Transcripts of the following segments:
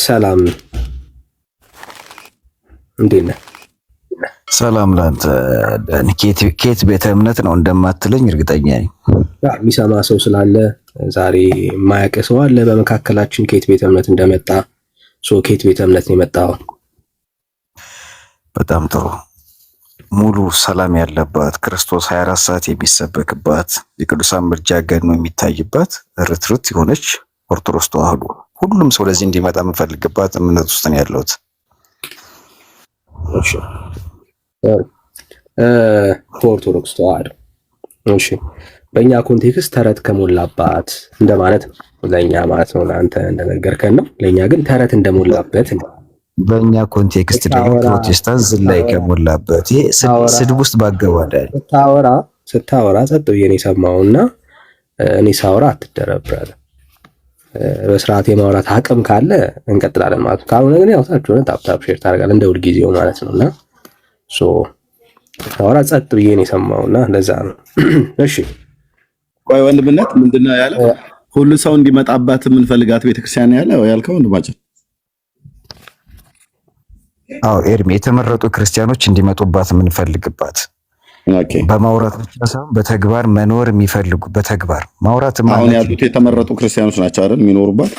ሰላም እንዴት ነህ? ሰላም ላንተ። ኬት ቤተ እምነት ነው እንደማትለኝ እርግጠኛ ነኝ። የሚሰማ ሰው ስላለ ዛሬ የማያውቅ ሰው አለ በመካከላችን ኬት ቤተ እምነት እንደመጣ። ኬት ቤተ እምነት ነው የመጣው። በጣም ጥሩ። ሙሉ ሰላም ያለባት ክርስቶስ 24 ሰዓት የሚሰበክባት የቅዱሳን ምልጃ ገኖ የሚታይባት ርትርት የሆነች ኦርቶዶክስ ተዋህዶ ሁሉም ሰው ለዚህ እንዲመጣ የምፈልግባት እምነት ውስጥ ነው ያለሁት። እሺ ኦርቶዶክስ ተዋህዶ እሺ፣ በእኛ ኮንቴክስት ተረት ከሞላባት እንደማለት ነው። ለእኛ ማለት ነው ለአንተ እንደነገርከን ነው። ለእኛ ግን ተረት እንደሞላበት ነው። በእኛ ኮንቴክስት ደግሞ ፕሮቴስታንት ዝላይ ከሞላበት ይሄ ስድብ ውስጥ ባገባዳል። ስታወራ ጸጥ ብዬ ነው የሰማውና እኔ ሳወራ አትደረብራለ። በስርዓት የማውራት አቅም ካለ እንቀጥላለን ማለት ነው። ካልሆነ ግን ያው ታችሁን ታፕ ሼር ታደርጋለህ እንደ ሁልጊዜው ማለት ነውና ሳወራ ጸጥ ብዬ ነው የሰማውና ለዛ ነው። እሺ ቆይ ወንድምነት ምንድነው ያለው? ሁሉ ሰው እንዲመጣባት የምንፈልጋት ቤተክርስቲያን ያልከው ወንድማችን? አዎ ኤርሚ፣ የተመረጡ ክርስቲያኖች እንዲመጡባት የምንፈልግባት በማውራት ብቻ ሳይሆን በተግባር መኖር የሚፈልጉ በተግባር ማውራት ማለት አሁን ያሉት የተመረጡ ክርስቲያኖች ናቸው አይደል? የሚኖሩባት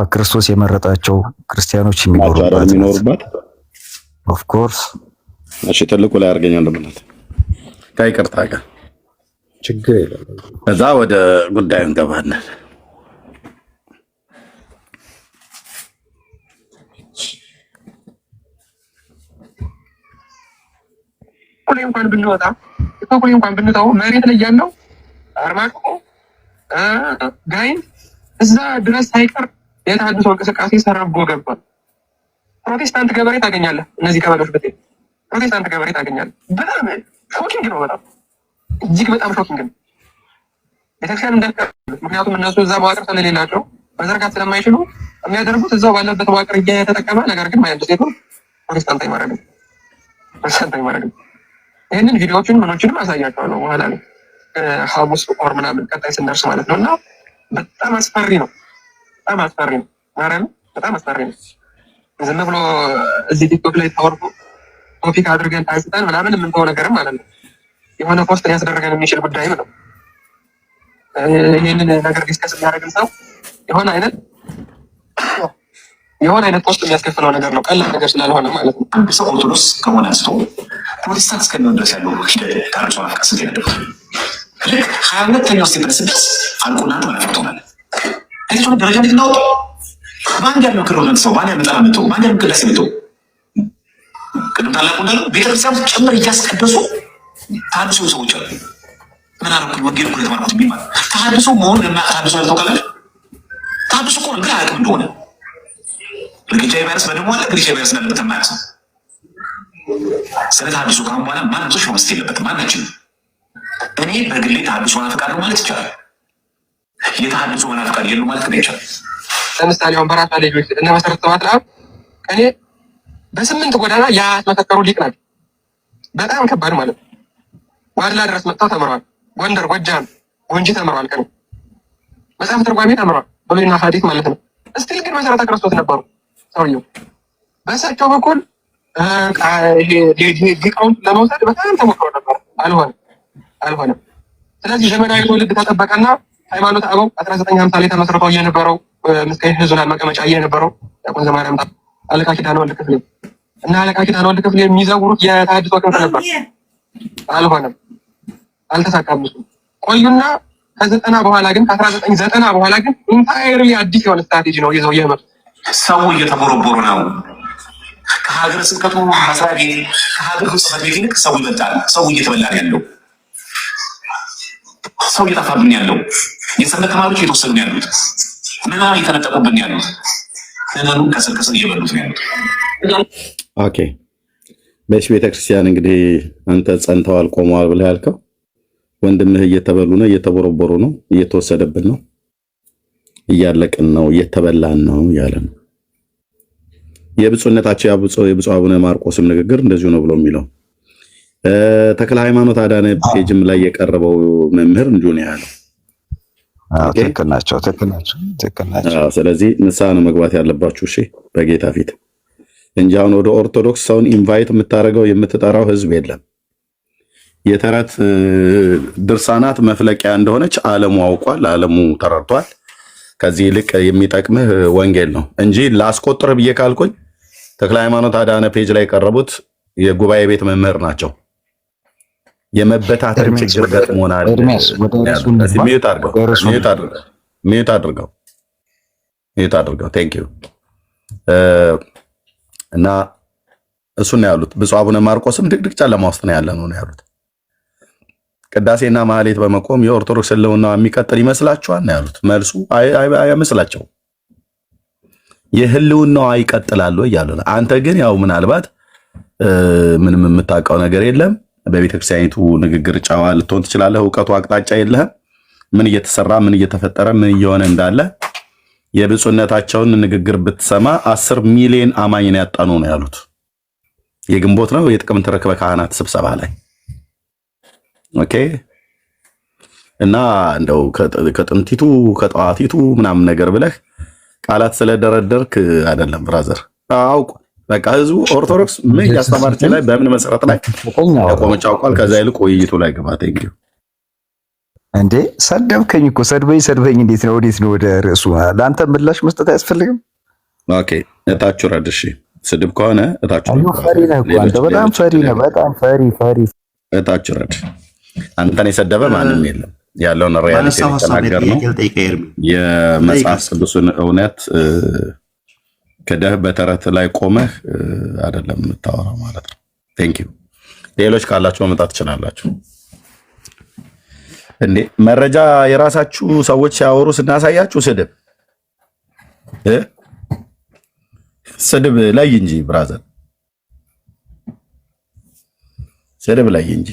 ክርስቶስ የመረጣቸው ክርስቲያኖች የሚኖሩባት ኦፍ ኮርስ። እሺ ትልቁ ላይ አድርገኛል እንደምናት ከይቅርታ ጋር ችግር የለም። ከዛ ወደ ጉዳዩ እንገባለን። እንኳን ብንወጣ እንኳን ብንወጣው መሬት ላይ ያለው አርማጭሆ ጋይን እዛ ድረስ ሳይቀር የተሃድሶ እንቅስቃሴ ሰረጎ ገብቷል። ፕሮቴስታንት ገበሬ ታገኛለህ። እነዚህ ቀበሌዎች ብትሄድ ፕሮቴስታንት ገበሬ ታገኛለህ። በጣም ሾኪንግ ነው። በጣም እጅግ በጣም ሾኪንግ ነው። ቤተክርስቲያን ምክንያቱም እነሱ እዛ መዋቅር ስለሌላቸው መዘርጋት ስለማይችሉ የሚያደርጉት እዛው ባለበት መዋቅር እየተጠቀመ ነገር ግን ማየት ሴቱ ፕሮቴስታንት አይማረግም። ይህንን ቪዲዮዎችን ምኖችንም አሳያቸዋለሁ በኋላ ላይ ሐሙስ ኦር ምናምን ቀጣይ ስንደርስ ማለት ነው። እና በጣም አስፈሪ ነው። ማርያም በጣም አስፈሪ ነው። ዝም ብሎ እዚህ ቲክቶክ ላይ ታወርቶ ቶፒክ አድርገን አንስተን ምናምን የምንተው ነገርም ማለት ነው። የሆነ ፖስት ሊያስደረገን የሚችል ጉዳይም ነው። ይህንን ነገር ዲስከስ የሚያደርግን ሰው የሆነ አይነት ፖስት የሚያስከፍለው ነገር ነው። ቀላል ነገር ስላልሆነ ማለት ነው። አንድ ሰው ኦርቶዶክስ ከሆነ አንስቶ ፕሮቴስታንት እስከሚሆን ድረስ ያለው ታርሶ ማፍቃ ስንት ያደረጉ ልክ 22ኛው ስቴፕ ድረስ አልቆና ማለት ነው። ከዚህ ደረጃ እንዴት እናወጡ? በአንድ ያለው ክሮ ሰው በአንድ ያመጣ መጥቶ በአንድ ያለው ቅዳሴ መጥቶ ቅድም ታላቁ እንዳለው ቤተክርስቲያን ጭምር እያስቀደሱ ታድሶ ሰዎች አሉ። ምን አረኩ ወንጌል እኮ የተማርኩት ቢል ማለት ታድሶ መሆን እና ታድሶ ያልተውቀለ ታድሶ እኮ ግን አያውቅም እንደሆነ ለጌታ ቫይረስ በደሞ አለ ግሪቻ ቫይረስ እንዳለበት ማለት ነው። ስለዚህ ታድሶ ካሁን በኋላ ማንም ሰው ሾመስት የለበትም። ማናችን እኔ በግሌ ታድሶ ማፈቃድ ማለት ይቻላል። የታድሶ ማፈቃድ የለው ማለት ነው ይቻላል። ለምሳሌ አሁን በራሳ ልጆች እና መሰረት ተዋት ላይ እኔ በ8 ጎዳና ያስመሰከሩ ሊቅ ናቸው። በጣም ከባድ ማለት ነው። ዋድላ ድረስ መጥተው ተምረዋል። ጎንደር፣ ጎጃም፣ ጎንጂ ተምረዋል። ቀን መጽሐፍ ትርጓሜ ተምረዋል። ብሉይና ሐዲስ ማለት ነው። እስቲል ግን መሰረተ ክርስቶስ ነበሩ ሰውየው። በእሳቸው በኩል ሊቃውንት ለመውሰድ በጣም ተሞክሮ ነበር። አልሆነም። ስለዚህ ዘመናዊ ትውልድ ተጠበቀና ሃይማኖት አበው 1950 ላይ ተመስርቶ የነበረው ምስካየ ኅዙናን መቀመጫ የነበረው ዲያቆን ዘማርያም አለቃ ኪዳነ ወልድ ክፍሌ እና አለቃ ኪዳነ ወልድ ክፍሌ የሚዘውሩት የተሃድሶ ክንፍ ነበር። አልሆነም፣ አልተሳካም። ቆዩና ከ90 በኋላ ግን ከ1990 በኋላ ግን ኢንታይርሊ አዲስ የሆነ ስትራቴጂ ነው ይዘው የመጡት። ሰው እየተቦረቦሩ ነው። ከሀገረ ስብከቱ መስሪያ ቤት ከሀገረ ጽሕፈት ቤት ይልቅ ሰው ይበልጣል። ሰው እየተበላ ያለው ሰው እየጠፋብን ያለው የሰንበት ተማሪዎች እየተወሰዱ ያሉት ምናምን እየተነጠቁብን ያሉት ምናምን ከስር እየበሉት ያሉት። ኦኬ በሽ ቤተክርስቲያን እንግዲህ አንተ ጸንተዋል ቆመዋል ብለህ ያልከው ወንድምህ እየተበሉ ነው፣ እየተቦረቦሩ ነው፣ እየተወሰደብን ነው፣ እያለቅን ነው፣ እየተበላን ነው ያለ ነው። የብፁዕነታቸው የብፁዕ አቡነ ማርቆስም ንግግር እንደዚሁ ነው ብሎ የሚለው ተክለ ሃይማኖት አዳነ ፔጅም ላይ የቀረበው መምህር እንዲሁ ነው ያለው። ትክክል ናቸው። ስለዚህ ንስሐ ነው መግባት ያለባችሁ። እሺ በጌታ ፊት እንጂ አሁን ወደ ኦርቶዶክስ ሰውን ኢንቫይት የምታደርገው የምትጠራው ህዝብ የለም። የተረት ድርሳናት መፍለቂያ እንደሆነች ዓለሙ አውቋል፣ ዓለሙ ተረድቷል። ከዚህ ይልቅ የሚጠቅምህ ወንጌል ነው እንጂ ላስቆጥር ብዬ ካልኩኝ ተክለ ሃይማኖት አዳነ ፔጅ ላይ የቀረቡት የጉባኤ ቤት መምህር ናቸው። የመበታተን ችግር ገጥሞናል። ሚዩት አድርገው ቴንክ ዩ እና እሱን ነው ያሉት። ብፁዕ አቡነ ማርቆስም ድቅድቅ ጨለማ ውስጥ ነው ያለነው ነው ያሉት። ቅዳሴና ማህሌት በመቆም የኦርቶዶክስ ህልውና የሚቀጥል ይመስላችኋል ነው ያሉት። መልሱ አይመስላቸውም። የህልውናው ይቀጥላል ወይ እያሉ ነው። አንተ ግን ያው ምናልባት ምንም የምታውቀው ነገር የለም። በቤተክርስቲያኒቱ ንግግር ጨዋ ልትሆን ትችላለህ። እውቀቱ አቅጣጫ የለህም። ምን እየተሰራ ምን እየተፈጠረ ምን እየሆነ እንዳለ የብፁዕነታቸውን ንግግር ብትሰማ 10 ሚሊዮን አማኝን ያጣኑ ነው ያሉት። የግንቦት ነው የጥቅምት ርክበ ካህናት ስብሰባ ላይ ኦኬ። እና እንደው ከጥንቲቱ ከጠዋቲቱ ምናምን ነገር ብለህ ቃላት ስለደረደርክ አይደለም ብራዘር። አውቁ በቃ ህዝቡ ኦርቶዶክስ ምን ያስተማርች ላይ በምን መሰረት ላይ ቆመች አውቋል። ከዛ ይልቅ ውይይቱ ላይ ግባ። ቴንኪዩ እንዴ ሰደብከኝ እኮ ሰድበኝ። እንዴት ነው ወዴት ነው ወደ ርዕሱ? ለአንተ ምላሽ መስጠት አያስፈልግም? ኦኬ እታችሁ ረድ። እሺ ስድብ ከሆነ እታችሁ ረድ። ፈሪ ነህ እኮ አንተ፣ በጣም ፈሪ ነህ። በጣም ፈሪ። እታችሁ ረድ። አንተን የሰደበ ማንም የለም። ያለውን ሪያሊቲ ተናገር ነው። የመጽሐፍ ቅዱስን እውነት ከደህ በተረት ላይ ቆመህ አይደለም የምታወራው ማለት ነው። ቴንኪዩ። ሌሎች ካላችሁ መምጣት ትችላላችሁ። እንዴ መረጃ የራሳችሁ ሰዎች ሲያወሩ ስናሳያችሁ ስድብ ላይ እንጂ ብራዘር፣ ስድብ ላይ እንጂ።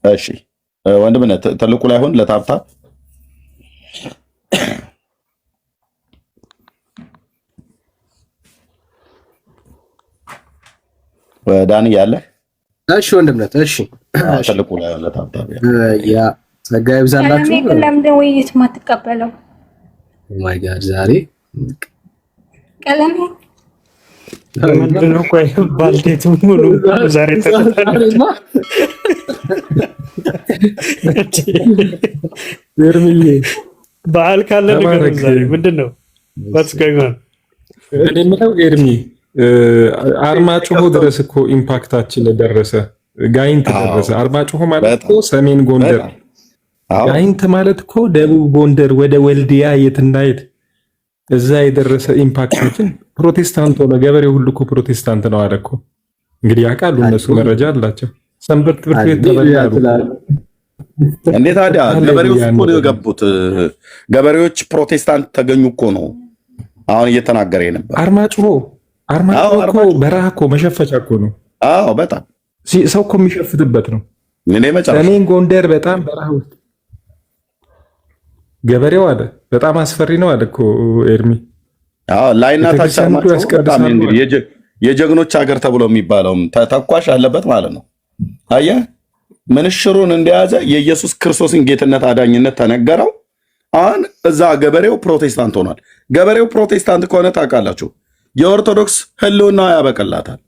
እሺ ወንድምነት ትልቁ ላይ ሆን ለታብታብ ዳኒ ያለ። እሺ ወንድምነት፣ እሺ ትልቁ ላይ ሆን ለታብታብ ያ ጸጋ ይብዛላችሁ። ለምን ውይይት ማትቀበለው? ኦ ማይ ጋድ ዛሬ ቀለሜ ምንድን ነው? ቆይ ባልቴቱ ሙሉ ዛሬ ተቀጣለች። ኤርሚዬ በዓል ካለ ነገር ዛሬ ምንድን ነው? እኔ የምለው ኤርሚ አርማጭሆ ድረስ እኮ ኢምፓክታችን ደረሰ። ጋይንት ደረሰ። አርማጭሆ ማለት እኮ ሰሜን ጎንደር፣ ጋይንት ማለት እኮ ደቡብ ጎንደር ወደ ወልዲያ የትና የት እዛ የደረሰ ኢምፓክታችን ፕሮቴስታንት ሆነ። ገበሬው ሁሉ እኮ ፕሮቴስታንት ነው አለ እኮ። እንግዲህ ያውቃሉ እነሱ መረጃ አላቸው። ሰንበት ትምህርት ቤት ተበላሉ እንዴ ታዲያ? ገበሬዎች እኮ ነው የገቡት። ገበሬዎች ፕሮቴስታንት ተገኙ እኮ ነው አሁን እየተናገረ ነበር። አርማጭሆ እኮ በረሃ እኮ መሸፈቻ እኮ ነው። አዎ በጣም ሰው እኮ የሚሸፍትበት ነው። መጨረሻ ሰሜን ጎንደር በጣም በረሃ ውስጥ ገበሬው አለ በጣም አስፈሪ ነው አለ እኮ ኤርሚ። አዎ ላይና ታች የጀግኖች ሀገር ተብሎ የሚባለውም ተኳሽ አለበት ማለት ነው። አየህ ምንሽሩን እንደያዘ የኢየሱስ ክርስቶስን ጌትነት አዳኝነት ተነገረው። አሁን እዛ ገበሬው ፕሮቴስታንት ሆኗል። ገበሬው ፕሮቴስታንት ከሆነ ታውቃላችሁ የኦርቶዶክስ ህልውና ያበቀላታል።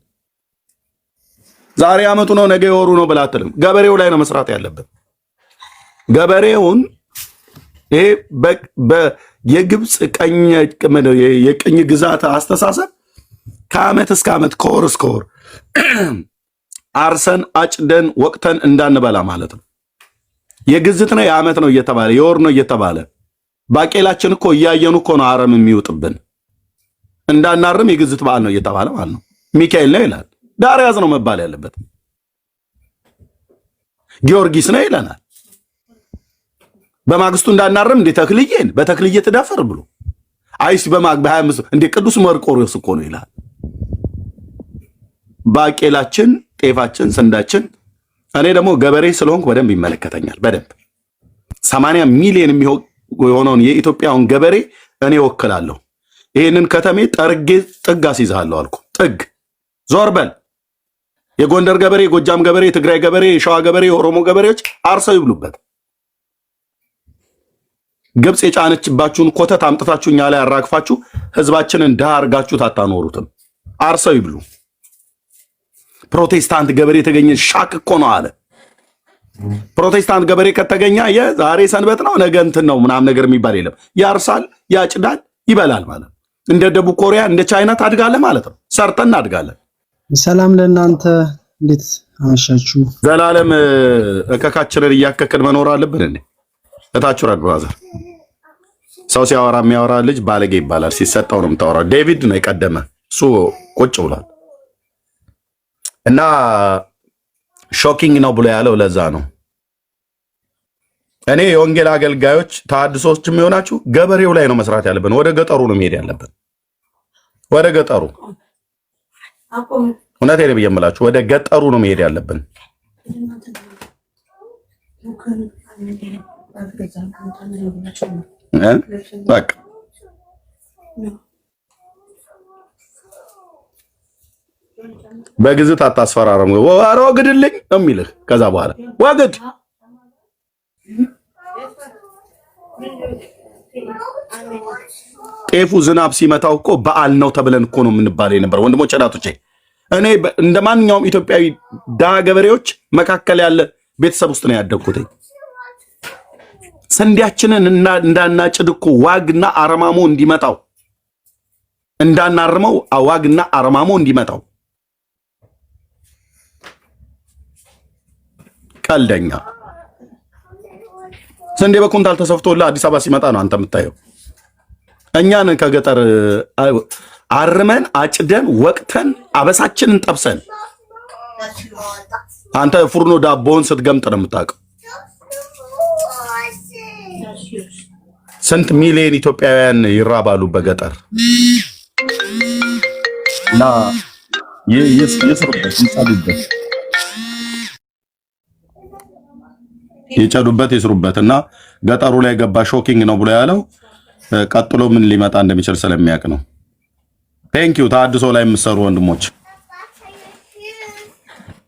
ዛሬ አመቱ ነው ነገ የወሩ ነው ብላ አትልም። ገበሬው ላይ ነው መስራት ያለበት። ገበሬውን ይሄ የግብፅ የቅኝ ግዛት አስተሳሰብ ከአመት እስከ አመት ከወር እስከ ወር አርሰን አጭደን ወቅተን እንዳንበላ ማለት ነው። የግዝት ነው የአመት ነው እየተባለ የወር ነው እየተባለ ባቄላችን እኮ እያየኑ እኮ ነው አረም የሚውጥብን። እንዳናርም የግዝት በዓል ነው እየተባለ ማለት ነው። ሚካኤል ነው ይላል። ዳር ያዝ ነው መባል ያለበት። ጊዮርጊስ ነው ይለናል። በማግስቱ እንዳናርም እንደ ተክልዬን በተክልዬ ትዳፈር ብሎ አይስ በ25 እንደ ቅዱስ መርቆሬዎስ እኮ ነው ይላል። ባቄላችን፣ ጤፋችን፣ ስንዳችን እኔ ደግሞ ገበሬ ስለሆንኩ በደንብ ይመለከተኛል። በደንብ 80 ሚሊዮን የሆነውን የኢትዮጵያውን ገበሬ እኔ ወክላለሁ። ይሄንን ከተሜ ጠርጌ ጥግ አስይዝሃለሁ አልኩ። ጥግ ዞር በል የጎንደር ገበሬ፣ የጎጃም ገበሬ፣ የትግራይ ገበሬ፣ የሸዋ ገበሬ፣ የኦሮሞ ገበሬዎች አርሰው ይብሉበት። ግብፅ የጫነችባችሁን ኮተት አምጥታችሁ እኛ ላይ አራግፋችሁ ህዝባችንን ድሃ አርጋችሁት አታኖሩትም። አርሰው ይብሉ። ፕሮቴስታንት ገበሬ የተገኘ ሻክ እኮ ነው አለ። ፕሮቴስታንት ገበሬ ከተገኘ የዛሬ ሰንበት ነው ነገ እንትን ነው ምናምን ነገር የሚባል የለም። ያርሳል፣ ያጭዳል፣ ይበላል ማለት እንደ ደቡብ ኮሪያ እንደ ቻይና ታድጋለህ ማለት ነው። ሰርተን እናድጋለን። ሰላም ለእናንተ፣ እንዴት አመሻችሁ? ዘላለም እከካችንን እያከክን መኖር አለብን እንዴ? እታችሁ ረግ ብራዘር፣ ሰው ሲያወራ የሚያወራ ልጅ ባለጌ ይባላል። ሲሰጠው ነው የምታወራው። ዴቪድ ነው የቀደመ፣ እሱ ቁጭ ብሏል። እና ሾኪንግ ነው ብሎ ያለው ለዛ ነው። እኔ የወንጌል አገልጋዮች ተሐድሶች የሚሆናችሁ ገበሬው ላይ ነው መስራት ያለብን። ወደ ገጠሩ ነው መሄድ ያለብን። ወደ ገጠሩ እውነቴን ነው የምላችሁ፣ ወደ ገጠሩ ነው መሄድ ያለብን። በቃ በግዝት አታስፈራረም። ወሮ ግድልኝ ነው የሚልህ። ከዛ በኋላ ወግድ ጤፉ ዝናብ ሲመታው እኮ በዓል ነው ተብለን እኮ ነው የምንባለው የነበረው። ወንድሞቼ እናቶቼ፣ እኔ እንደ ማንኛውም ኢትዮጵያዊ ድሃ ገበሬዎች መካከል ያለ ቤተሰብ ውስጥ ነው ያደግኩት። ስንዴያችንን እንዳናጭድ እኮ ዋግና አረማሞ እንዲመታው እንዳናርመው ዋግና አረማሞ እንዲመታው ቀልደኛ ስንዴ በኩንታል ተሰፍቶልህ አዲስ አበባ ሲመጣ ነው አንተ የምታየው። እኛን ከገጠር አርመን አጭደን ወቅተን አበሳችንን ጠብሰን አንተ ፉርኖ ዳቦውን ስትገምጥ ነው የምታውቀው። ስንት ሚሊዮን ኢትዮጵያውያን ይራባሉ በገጠር እና ይጨዱበት ይስሩበት። እና ገጠሩ ላይ ገባ ሾኪንግ ነው ብሎ ያለው ቀጥሎ ምን ሊመጣ እንደሚችል ስለሚያውቅ ነው። ቴንኪዩ ተሐድሶ ላይ የምትሰሩ ወንድሞች፣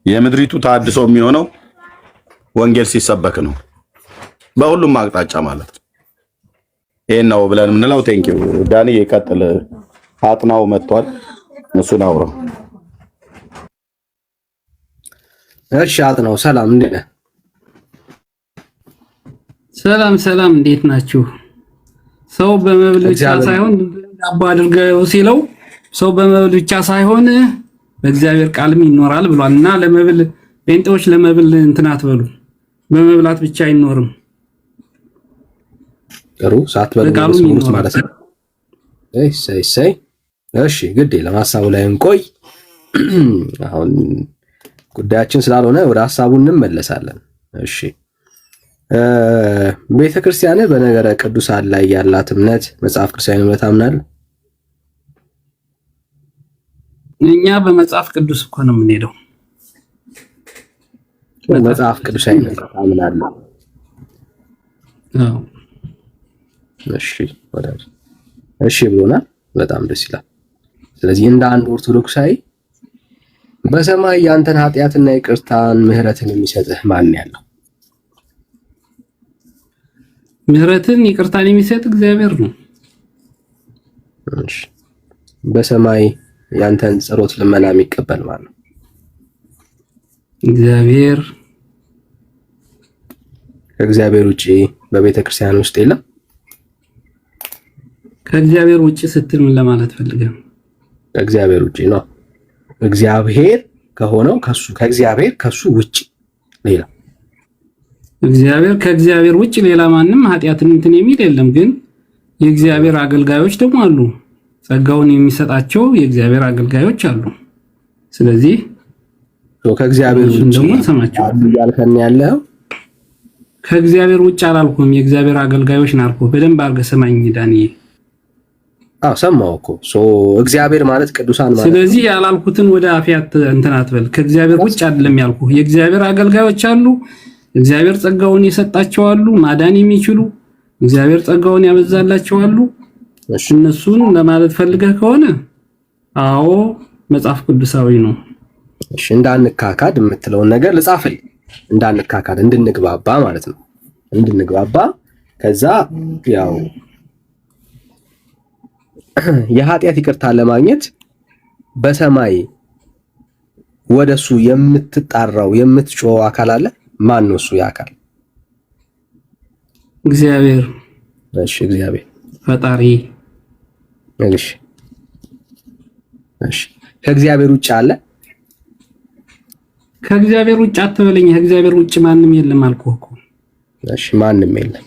የምድሪቱ ተሐድሶ የሚሆነው ወንጌል ሲሰበክ ነው፣ በሁሉም አቅጣጫ ማለት ነው። ይሄን ነው ብለን የምንለው። ቴንኪዩ ዳኒ፣ ይቀጥል። አጥናው መጥቷል፣ እሱን አውራው። እሺ አጥናው፣ ሰላም እንዴት ነህ? ሰላም ሰላም፣ እንዴት ናችሁ? ሰው በመብል ብቻ ሳይሆን ዳቦ አድርገው ሲለው ሰው በመብል ብቻ ሳይሆን በእግዚአብሔር ቃልም ይኖራል ብሏልና ለመብል ጴንጤዎች ለመብል እንትን አትበሉ፣ በመብላት ብቻ አይኖርም። ጥሩ ሳትበሉ ማለት ነው። እሰይ እሺ፣ ግድ ለማሳቡ ላይ እንቆይ። አሁን ጉዳያችን ስላልሆነ ወደ ሐሳቡ እንመለሳለን። እሺ፣ ቤተክርስቲያን በነገረ ቅዱሳን ላይ ያላት እምነት መጽሐፍ ቅዱሳዊ እምነት አምናለህ? እኛ በመጽሐፍ ቅዱስ እኮ ነው የምንሄደው። መጽሐፍ ቅዱሳዊ እምነት አምናለህ? አዎ። እሺ ብሎናል። በጣም ደስ ይላል። ስለዚህ እንደ አንድ ኦርቶዶክሳዊ በሰማይ ያንተን ኃጢአትና ይቅርታን ምህረትን የሚሰጥህ ማን ያለው? ምህረትን ይቅርታን የሚሰጥ እግዚአብሔር ነው። እሺ፣ በሰማይ ያንተን ጸሎት ልመና የሚቀበል ማለት ነው እግዚአብሔር። ከእግዚአብሔር ውጪ በቤተ ክርስቲያን ውስጥ የለም። ከእግዚአብሔር ውጪ ስትል ምን ለማለት ፈልገህ? ከእግዚአብሔር ውጪ ነው። እግዚአብሔር ከሆነው ከእግዚአብሔር ከሱ ውጪ ሌላ እግዚአብሔር ከእግዚአብሔር ውጪ ሌላ ማንም ኃጢአትን እንትን የሚል የለም። ግን የእግዚአብሔር አገልጋዮች ደግሞ አሉ። ጸጋውን የሚሰጣቸው የእግዚአብሔር አገልጋዮች አሉ። ስለዚህ ከእግዚአብሔር ውጪ ደግሞ ሰማቸው ያልከን ያለው ከእግዚአብሔር ውጪ አላልኩም። የእግዚአብሔር አገልጋዮች ናልኩ። በደንብ አድርገህ ሰማኝ ዳንኤል። ሰማው እኮ እግዚአብሔር ማለት ቅዱሳን ማለት። ስለዚህ ያላልኩትን ወደ አፍያት እንትን አትበል። ከእግዚአብሔር ውጪ አይደለም ያልኩ። የእግዚአብሔር አገልጋዮች አሉ። እግዚአብሔር ጸጋውን የሰጣቸው አሉ፣ ማዳን የሚችሉ እግዚአብሔር ጸጋውን ያበዛላቸው አሉ። እነሱን ለማለት ፈልገህ ከሆነ አዎ መጽሐፍ ቅዱሳዊ ነው። እሺ እንዳንካካድ የምትለውን ነገር ልጻፍል። እንዳንካካድ እንድንግባባ ማለት ነው። እንድንግባባ ከዛ ያው የኃጢአት ይቅርታ ለማግኘት በሰማይ ወደሱ የምትጣራው የምትጮው አካል አለ። ማን ነው እሱ? የአካል እግዚአብሔር። እሺ እግዚአብሔር ፈጣሪ። እሺ እሺ ከእግዚአብሔር ውጭ አለ? ከእግዚአብሔር ውጭ አትበለኝ። ከእግዚአብሔር ውጭ ማንም የለም አልኩህ እኮ። እሺ ማንም የለም።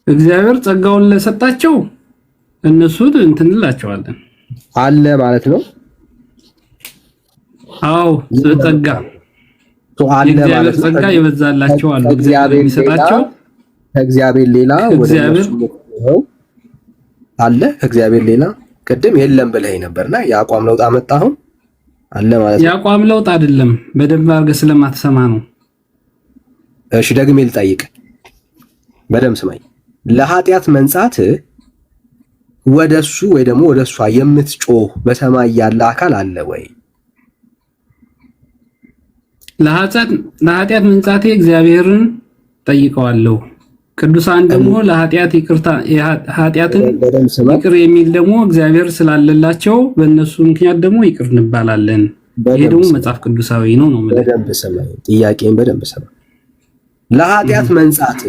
እግዚአብሔር ጸጋውን ለሰጣቸው እነሱ እንትንላቸዋለን አለ ማለት ነው። አዎ ጸጋ የእግዚአብሔር ጸጋ ይበዛላቸው አሉ። እግዚአብሔር የሚሰጣቸው ከእግዚአብሔር ሌላ እግዚአብሔር አለ። ከእግዚአብሔር ሌላ ቅድም የለም ብለህ ነበርና የአቋም ለውጥ አመጣሁ አለ ማለት ነው። የአቋም ለውጥ አይደለም፣ በደንብ አድርገህ ስለማትሰማ ነው። እሺ ደግሜ ልጠይቅ፣ በደንብ ስማኝ። ለኃጢአት መንጻት ወደሱ ወይ ደግሞ ወደሷ የምትጮህ በሰማይ ያለ አካል አለ ወይ? ለኃጢአት መንጻቴ እግዚአብሔርን ጠይቀዋለሁ። ቅዱሳን ደግሞ ለኃጢአት ይቅርታ ኃጢአትን ይቅር የሚል ደግሞ እግዚአብሔር ስላለላቸው በእነሱ ምክንያት ደግሞ ይቅር እንባላለን። ይሄ ደግሞ መጽሐፍ ቅዱሳዊ ነው ነው ማለት። በደንብ ሰማይ፣ ጥያቄን በደንብ ሰማይ። ለኃጢአት መንጻት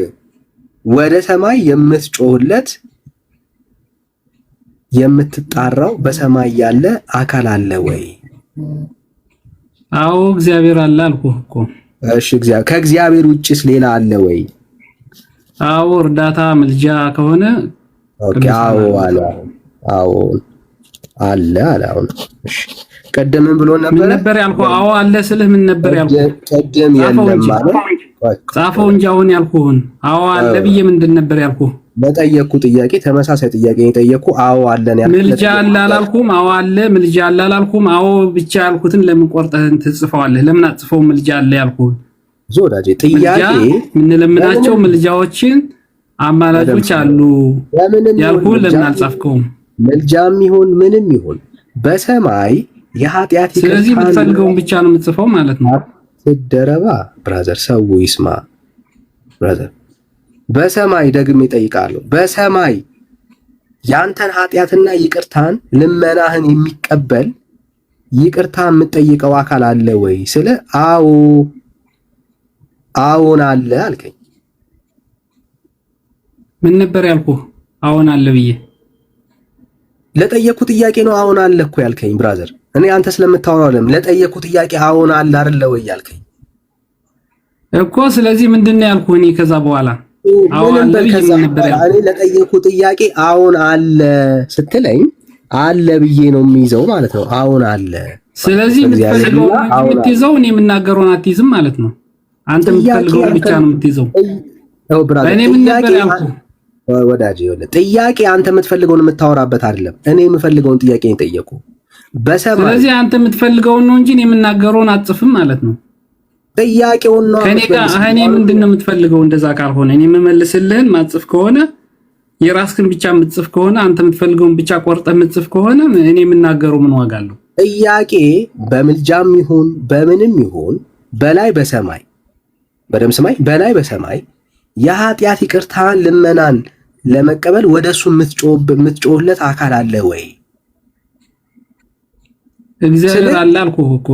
ወደ ሰማይ የምትጮህለት የምትጣራው በሰማይ ያለ አካል አለ ወይ? አዎ እግዚአብሔር አለ አልኩህ እኮ። እሺ ከእግዚአብሔር ውጭስ ሌላ አለ ወይ? አዎ እርዳታ ምልጃ ከሆነ ኦኬ። አዎ አለ። አሁን እሺ ቀደም ምን ብሎ ነበር? ምን ነበር ያልኩህ? አዎ አለ ስልህ ምን ነበር ያልኩህ? ቀደም የለም ማለት ጻፈው እንጂ አሁን ያልኩህን አዎ አለ ብዬ ምንድን ነበር ያልኩህ? በጠየቅኩ ጥያቄ ተመሳሳይ ጥያቄ የጠየቅኩ አዎ አለ ነው ያልኩህ። ምልጃ አለ አላልኩም? አዎ አለ ምልጃ አለ አላልኩም? አዎ ብቻ ያልኩትን ለምን ቆርጠህ ትጽፈዋለህ? ለምን አትጽፈው ምልጃ አለ ያልኩህን? ዞዳጄ ጥያቄ ምን ለምናቸው ምልጃዎችን አማላጆች አሉ ያልኩህ ለምን አልጻፍከውም? ምልጃም ይሁን ምንም ይሁን በሰማይ የኃጢአት ይቅርታ ስለዚህ የምትፈልገውን ብቻ ነው የምትጽፈው ማለት ነው። ትደረባ ብራዘር፣ ሰው ይስማ ብራዘር። በሰማይ ደግሜ እጠይቃለሁ፣ በሰማይ ያንተን ኃጢአትና ይቅርታን ልመናህን የሚቀበል ይቅርታ የምትጠይቀው አካል አለ ወይ ስለ አዎን አለ አልከኝ። ምን ነበር ያልኩህ? አዎን አለ ብዬ ለጠየቅኩ ጥያቄ ነው አዎን አለ እኮ ያልከኝ ብራዘር። እኔ አንተ ስለምታወራው አይደለም፣ ለጠየቅኩ ጥያቄ አዎን አለ አይደለ ወይ ያልከኝ እኮ። ስለዚህ ምንድነው ያልኩህ? እኔ ከዛ በኋላ አዎን አለ ብዬ ነበር ያልኩህ። እኔ ለጠየቅኩ ጥያቄ አዎን አለ ስትለኝ አለ ብዬ ነው የሚይዘው ማለት ነው። አዎን አለ። ስለዚህ የምትይዘው እኔ የምናገረውን አትይዝም ማለት ነው። አንተ የምትፈልገው ብቻ ነው የምትይዘው። እኔ ምን ነበር ያልኩህ? ወዳጄ ይኸውልህ፣ ጥያቄ አንተ የምትፈልገውን የምታወራበት አይደለም። እኔ የምፈልገውን ጥያቄ ነው የጠየኩህ በሰማይ። ስለዚህ አንተ የምትፈልገውን ነው እንጂ እኔ የምናገረውን አትጽፍም ማለት ነው። ጥያቄውን ነው ከኔ ጋር እኔ ምንድነው የምትፈልገው? እንደዛ ካልሆነ እኔ የምመልስልህን ማጽፍ ከሆነ የራስህን ብቻ የምትጽፍ ከሆነ አንተ የምትፈልገውን ብቻ ቆርጠህ የምትጽፍ ከሆነ እኔ የምናገረው ምን ዋጋ አለው? ጥያቄ በምልጃም ይሁን በምንም ይሁን በላይ በሰማይ በደም ሰማይ በላይ በሰማይ የኃጢአት ይቅርታን ልመናን ለመቀበል ወደሱ የምትጮህለት አካል አለ ወይ? እግዚአብሔር አለ አልኩህ እኮ።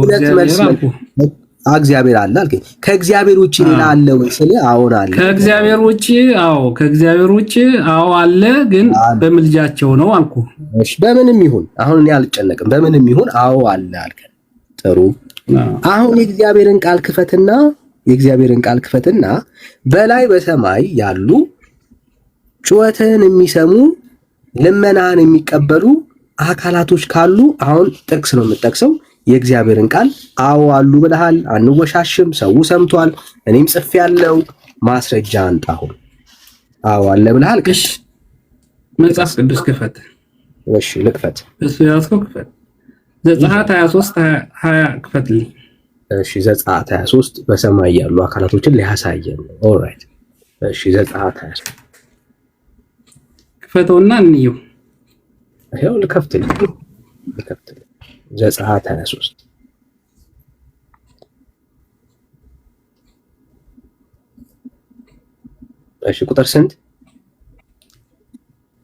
እግዚአብሔር አለ አልከኝ። ከእግዚአብሔር ውጪ ሌላ አለ ወይ ስለ አዎን አለ። ከእግዚአብሔር ውጪ ከእግዚአብሔር ውጪ አለ፣ ግን በምልጃቸው ነው አልኩህ። እሺ በምንም ይሁን አሁን እኔ አልጨነቅም። በምንም ይሁን አለ አልከኝ። ጥሩ። አሁን የእግዚአብሔርን ቃል ክፈትና በላይ በሰማይ ያሉ ጩኸትን የሚሰሙ ልመናን የሚቀበሉ አካላቶች ካሉ አሁን ጥቅስ ነው የምጠቅሰው። የእግዚአብሔርን ቃል አሉ ብለሃል። አንወሻሽም። ሰው ሰምቷል። እኔም ጽፌያለሁ። ማስረጃ አንጣ። አሁን አለ ብለሃል። እሺ መጽሐፍ ቅዱስ ክፈት። እሺ ልክፈት። እሱ ያስከው ክፈት። ዘጸአት 23:20 ክፈትልኝ። እሺ ዘጸአት 23 በሰማይ ያሉ አካላቶችን ሊያሳየን ነው። ኦልራይት። እሺ ዘጸአት 23 ክፈተውና እንየው። ይሄው ልከፍትልኝ። ዘጸአት 23 እሺ ቁጥር ስንት?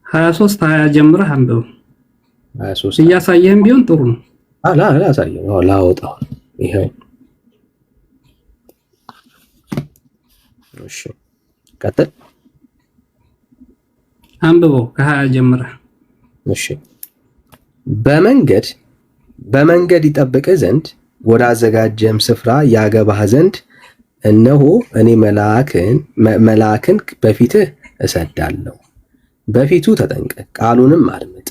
23 20 ጀምረህ አንብበው። 23 እያሳየህም ቢሆን ጥሩ ነው። አላሳየም። ላወጣው ይሄው። እሺ ቀጥል። አንብበው ከ20 ጀምረህ። እሺ በመንገድ ይጠብቅህ ዘንድ ወደ አዘጋጀህም ስፍራ ያገባህ ዘንድ እነሆ እኔ መልአክን በፊትህ እሰዳለሁ። በፊቱ ተጠንቀቅ፣ ቃሉንም አድምጥ።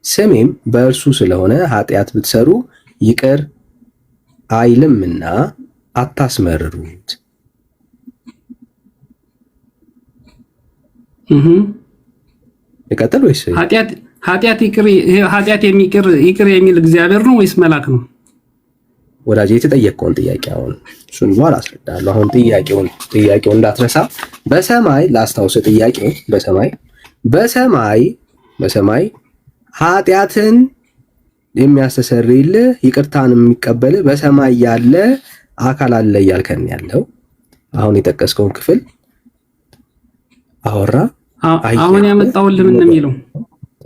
ስሜም በእርሱ ስለሆነ ኃጢአት ብትሰሩ ይቅር አይልምና አታስመርሩት። ይቀጥል ወይስ ኃጢአት ይቅር የሚል እግዚአብሔር ነው ወይስ መልአክ ነው? ወዳጄ የተጠየቀውን ጥያቄ አሁን እሱን በኋላ አስረዳለሁ። አሁን ጥያቄውን እንዳትረሳ። በሰማይ ላስታውስ፣ ጥያቄው በሰማይ ኃጢአትን የሚያስተሰርይልህ ይቅርታን የሚቀበል በሰማይ ያለ አካል አለ እያልከን ያለው አሁን የጠቀስከውን ክፍል አወራ። አሁን ያመጣውልህ ምን ነው የሚለው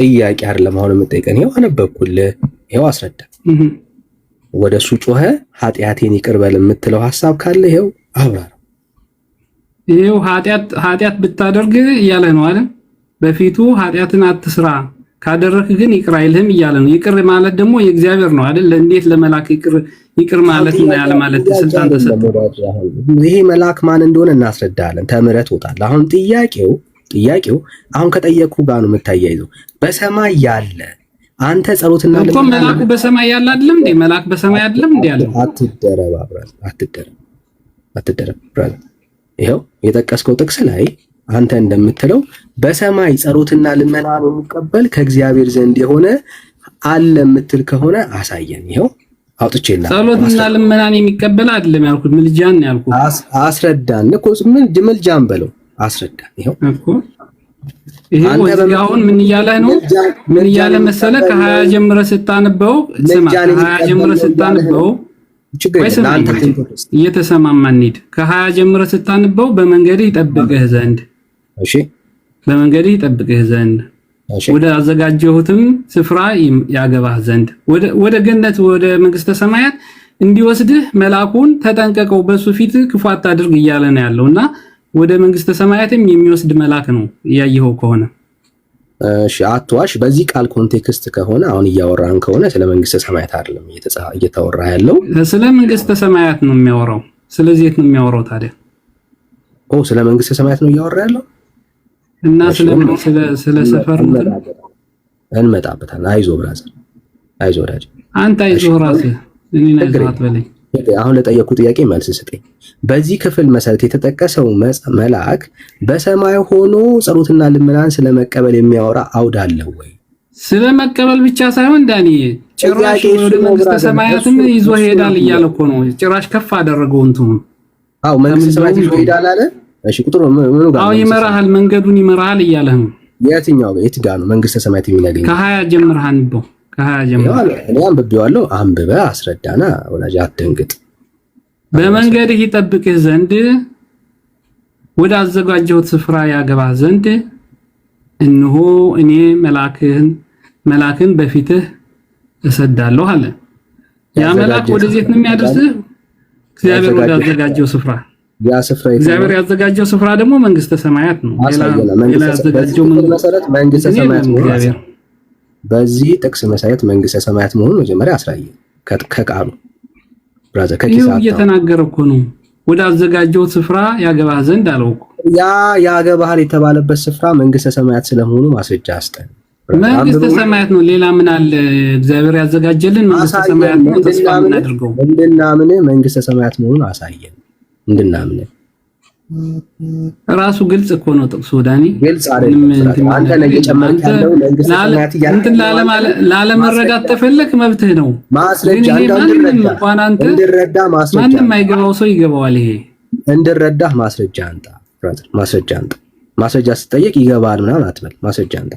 ጥያቄ አይደለም። አሁን የምጠይቀን ይሄው አነበብኩልህ፣ ይሄው አስረዳ። ወደ እሱ ጮኸ ኃጢአቴን ይቅር በል የምትለው ሐሳብ ካለ ይሄው አብራራ። ይሄው ኃጢአት ብታደርግ እያለ ነው አይደል? በፊቱ ኃጢአትን አትስራ ካደረክ ግን ይቅር አይልህም እያለ ነው። ይቅር ማለት ደግሞ የእግዚአብሔር ነው አይደል? እንዴት ለመላክ ይቅር ማለት እና ያለ ማለት ስልጣን ተሰጠ? ይሄ መልአክ ማን እንደሆነ እናስረዳለን። ተምረት ወጣል። አሁን ጥያቄው አሁን ከጠየቅኩ ጋር ነው የምታያይዘው። በሰማይ ያለ አንተ ጸሎትና እኮ መልአኩ በሰማይ ያለ አይደለም እንዴ? መልአክ በሰማይ አይደለም እንዴ ያለ? አትደረብ። ይሄው የጠቀስከው ጥቅስ ላይ አንተ እንደምትለው በሰማይ ጸሎትና ልመናን የሚቀበል ከእግዚአብሔር ዘንድ የሆነ አለ የምትል ከሆነ አሳየን። ይሄው አውጥቼና ጸሎትና ልመናን የሚቀበል አይደለም ያልኩት፣ ምልጃን ነው ያልኩት። አስረዳን እኮ ምልጃን በለው አስረዳን። ይሄው እኮ ይሄው አሁን ምን እያለ ነው? ምን እያለ መሰለ? ከ20 ጀምረህ ስታነበው ከ20 ጀምረህ ስታነበው እየተሰማማን እንሂድ። ከ20 ጀምረህ ስታነበው በመንገድህ ይጠብቅህ ዘንድ ወደ አዘጋጀሁትም ስፍራ ያገባህ ዘንድ ወደ ገነት ወደ መንግስተ ሰማያት እንዲወስድህ መልአኩን ተጠንቀቀው፣ በሱ ፊት ክፉ አታድርግ እያለ ነው ያለውና ወደ መንግስተ ሰማያትም የሚወስድ መልአክ ነው እያየኸው ከሆነ። እሺ አትዋሽ። በዚህ ቃል ኮንቴክስት ከሆነ አሁን እያወራን ከሆነ ስለ መንግስተ ሰማያት አይደለም እየተወራ ያለው፣ ስለ መንግስተ ሰማያት ነው የሚያወራው። ስለዚህ የት ነው የሚያወራው ታዲያ? ስለ መንግስተ ሰማያት ነው እያወራ ያለው እና ስለ ሰፈር እንመጣበታለን። አይዞህ ብራዘር፣ አይዞህ ወዳጅ፣ አንተ አይዞህ ራስህ፣ እኔ አይዞህ አትበለኝ። አሁን ለጠየቁ ጥያቄ መልስ ስጠኝ። በዚህ ክፍል መሰረት የተጠቀሰው መልአክ በሰማይ ሆኖ ጸሎትና ልመናን ስለመቀበል የሚያወራ አውድ አለው ወይ? ስለመቀበል ብቻ ሳይሆን ዳኒ ጭራሽ ወደ መንግስተ ሰማያትም ይዞ ሄዳል እያለ እኮ ነው። ጭራሽ ከፍ አደረገው እንትኑ። መንግስተ ሰማያት ይዞ ሄዳል አለ። እሺ ቁጥሩ ምኑ ጋር? ይመራሃል፣ መንገዱን ይመራሃል እያለ ነው። የት ጋር ነው መንግስተ ሰማያት የሚያገኘው? ከ20 ጀምረህ አንብበው። ከ20 ጀምረህ እኔ አንብቤዋለሁ። አንብበህ አስረዳና ወላጅ አትደንግጥ። በመንገድህ ይጠብቅህ ዘንድ ወደ አዘጋጀሁት ስፍራ ያገባህ ዘንድ እነሆ እኔ መልአክን በፊትህ እሰዳለሁ አለ። ያ መልአክ ወደዚህ ነው የሚያደርስህ? እግዚአብሔር ወደ አዘጋጀው ስፍራ። ያ ስፍራ እግዚአብሔር ያዘጋጀው ስፍራ ደግሞ መንግስተ ሰማያት ነው። ሌላ ያዘጋጀው መንግስተ ሰማያት ነው። በዚህ ጥቅስ መሰረት መንግስተ ሰማያት መሆኑን መጀመሪያ አስራየን ከቃሉ ብራዘር ከኪሳታ እየተናገረ እኮ ነው። ወደ አዘጋጀው ስፍራ ያገባህ ዘንድ አለው እኮ። ያ ያገባህ የተባለበት ስፍራ መንግስተ ሰማያት ስለመሆኑ ማስረጃ አስጠን። መንግስተ ሰማያት ነው። ሌላ ምን አለ? እግዚአብሔር ያዘጋጀልን መንግስተ ሰማያት ነው። ተስፋ እናድርገው። እንድናምን መንግስተ ሰማያት መሆኑን አሳየን። እንድናምን ራሱ ግልጽ እኮ ነው ጥቅሱ ዳኒ። ግልጽ አይደለም። አንተ ላይ የጨመርክ ያለው መንግስተ ሰማያት እንትን ላለመረዳት ተፈለክ መብትህ ነው። ማስረጃ እንድረዳ ማስረጃ ማንም አይገባው ሰው ይገባዋል። ይሄ እንድረዳህ ማስረጃ አንጣ ብራዘር፣ ማስረጃ አንጣ። ማስረጃ ስትጠየቅ ይገባል ምናምን አትበል። ማስረጃ አንጣ።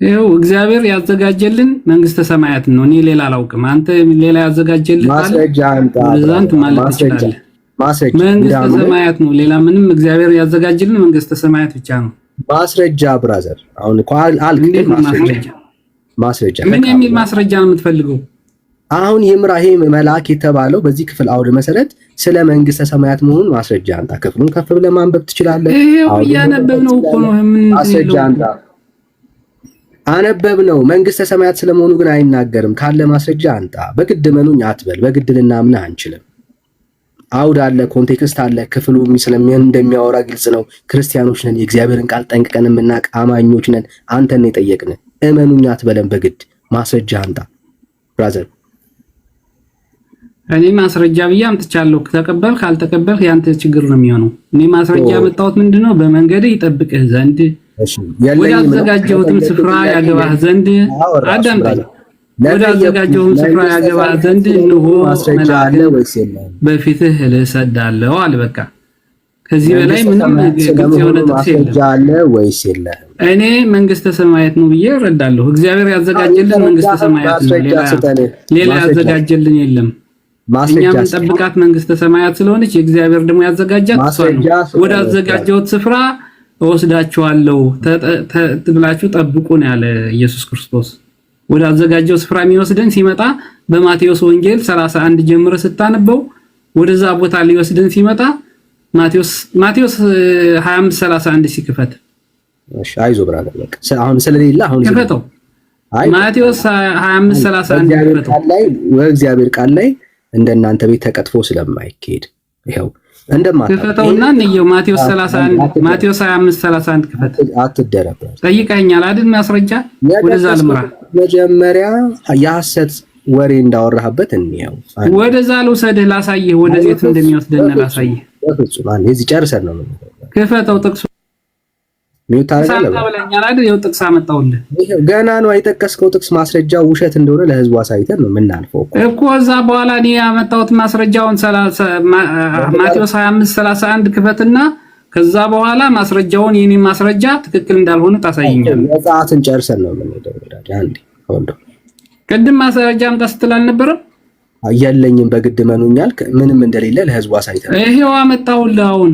ይኸው እግዚአብሔር ያዘጋጀልን መንግስተ ሰማያት ነው። እኔ ሌላ አላውቅም። አንተ ሌላ ያዘጋጀልን ማስረጃ አንተ ዛንት ማለት ትችላለህ። መንግስተ ሰማያት ነው። ሌላ ምንም እግዚአብሔር ያዘጋጀልን መንግስተ ሰማያት ብቻ ነው። ማስረጃ ብራዘር፣ አሁን እኮ አልክ ማስረጃ ምን የሚል ማስረጃ ነው የምትፈልገው? አሁን ይምራሄ መልአክ የተባለው በዚህ ክፍል አውድ መሰረት ስለ መንግስተ ሰማያት መሆኑን ማስረጃ አንተ ክፍሉን ከፍ ብለህ ማንበብ ትችላለህ። ይሄው እያነበብነው እኮ ነው። ምን ማስረጃ አንተ አነበብነው። መንግስተ ሰማያት ስለመሆኑ ግን አይናገርም። ካለ ማስረጃ አንተ በግድ መኑኝ አትበል። በግድ ልናምንህ አንችልም። አውድ አለ፣ ኮንቴክስት አለ። ክፍሉ ስለምን እንደሚያወራ ግልጽ ነው። ክርስቲያኖች ነን፣ የእግዚአብሔርን ቃል ጠንቅቀን የምናውቅ አማኞች ነን። አንተን ነው የጠየቅን። እመኑኝ አትበለን በግድ ማስረጃ አንተ ብራዘር። እኔ ማስረጃ ብዬ አምጥቻለሁ። ተቀበል ካልተቀበልህ ያንተ ችግር ነው የሚሆነው። እኔ ማስረጃ ያመጣሁት ምንድነው? በመንገድህ ይጠብቅህ ዘንድ ወደ አዘጋጀሁትም ስፍራ ያገባህ ዘንድ አዳምጠኝ። ወደ አዘጋጀሁም ስፍራ ያገባህ ዘንድ እንሆ ማስረጃ አለ ወይስ የለም? በፊትህ እሰዳለሁ አለ። በቃ ከዚህ በላይ ምንም ግልጽ የሆነ ጥቅስ የለም። ማስረጃ አለ ወይስ የለም? እኔ መንግስተ ሰማያት ነው ብዬ እረዳለሁ። እግዚአብሔር ያዘጋጀልን መንግስተ ሰማያት ነው። ሌላ ያዘጋጀልን የለም። እኛ የምንጠብቃት መንግስተ ሰማያት ስለሆነች የእግዚአብሔር ደግሞ ያዘጋጃት እሷ ነው። ወደ አዘጋጀሁት ስፍራ እወስዳችኋለሁ ብላችሁ ጠብቁ ነው ያለ ኢየሱስ ክርስቶስ። ወደ አዘጋጀው ስፍራ የሚወስደን ሲመጣ በማቴዎስ ወንጌል 31 ጀምሮ ስታነበው ወደዛ ቦታ ሊወስደን ሲመጣ ማቴዎስ 25:31 ሲከፈት እሺ፣ አይዞህ ብራዘር፣ በቃ አሁን ስለሌለ አሁን ከፈተው ማቴዎስ 25:31 ከፈተው ወእግዚአብሔር ቃል ላይ እንደናንተ ቤት ተቀጥፎ ስለማይኬድ ይሄው ከፈተውና እንየው። ማቴዎስ 31 ማቴዎስ 25:31 ከፈተ። አትደረብራ ጠይቀኛል አይደል? ማስረጃ ወደዛ ልምራ። መጀመሪያ የሐሰት ወሬ እንዳወራህበት እንየው። ወደዛ ልውሰድህ፣ ላሳይህ፣ ወደዚህ እንደሚወስደን ላሳይህ። በፍጹም አንዴ እዚህ ጨርሰን ነው የምንለው። ከፈተው ጥቅሱ ሚውት አደረገ ብለኛል አይደል? ይኸው ጥቅስ አመጣውልህ። ገና ነው የጠቀስከው ጥቅስ ማስረጃው ውሸት እንደሆነ ለህዝቡ አሳይተን ነው የምናልፈው እኮ። እዛ በኋላ እኔ ያመጣሁት ማስረጃውን ማቴዎስ 25:31 ክፈትና ከዛ በኋላ ማስረጃውን የኔ ማስረጃ ትክክል እንዳልሆነ ታሳየኛለህ። መጽሐፍን ጨርሰን ነው የምንሄደው። አንዴ ወንዶ ቅድም ማስረጃ አምጣ ስትል አልነበረም? የለኝም በግድ መኑኛል። ምንም እንደሌለ ለህዝቡ አሳይተን ይሄው አመጣሁልህ። አሁን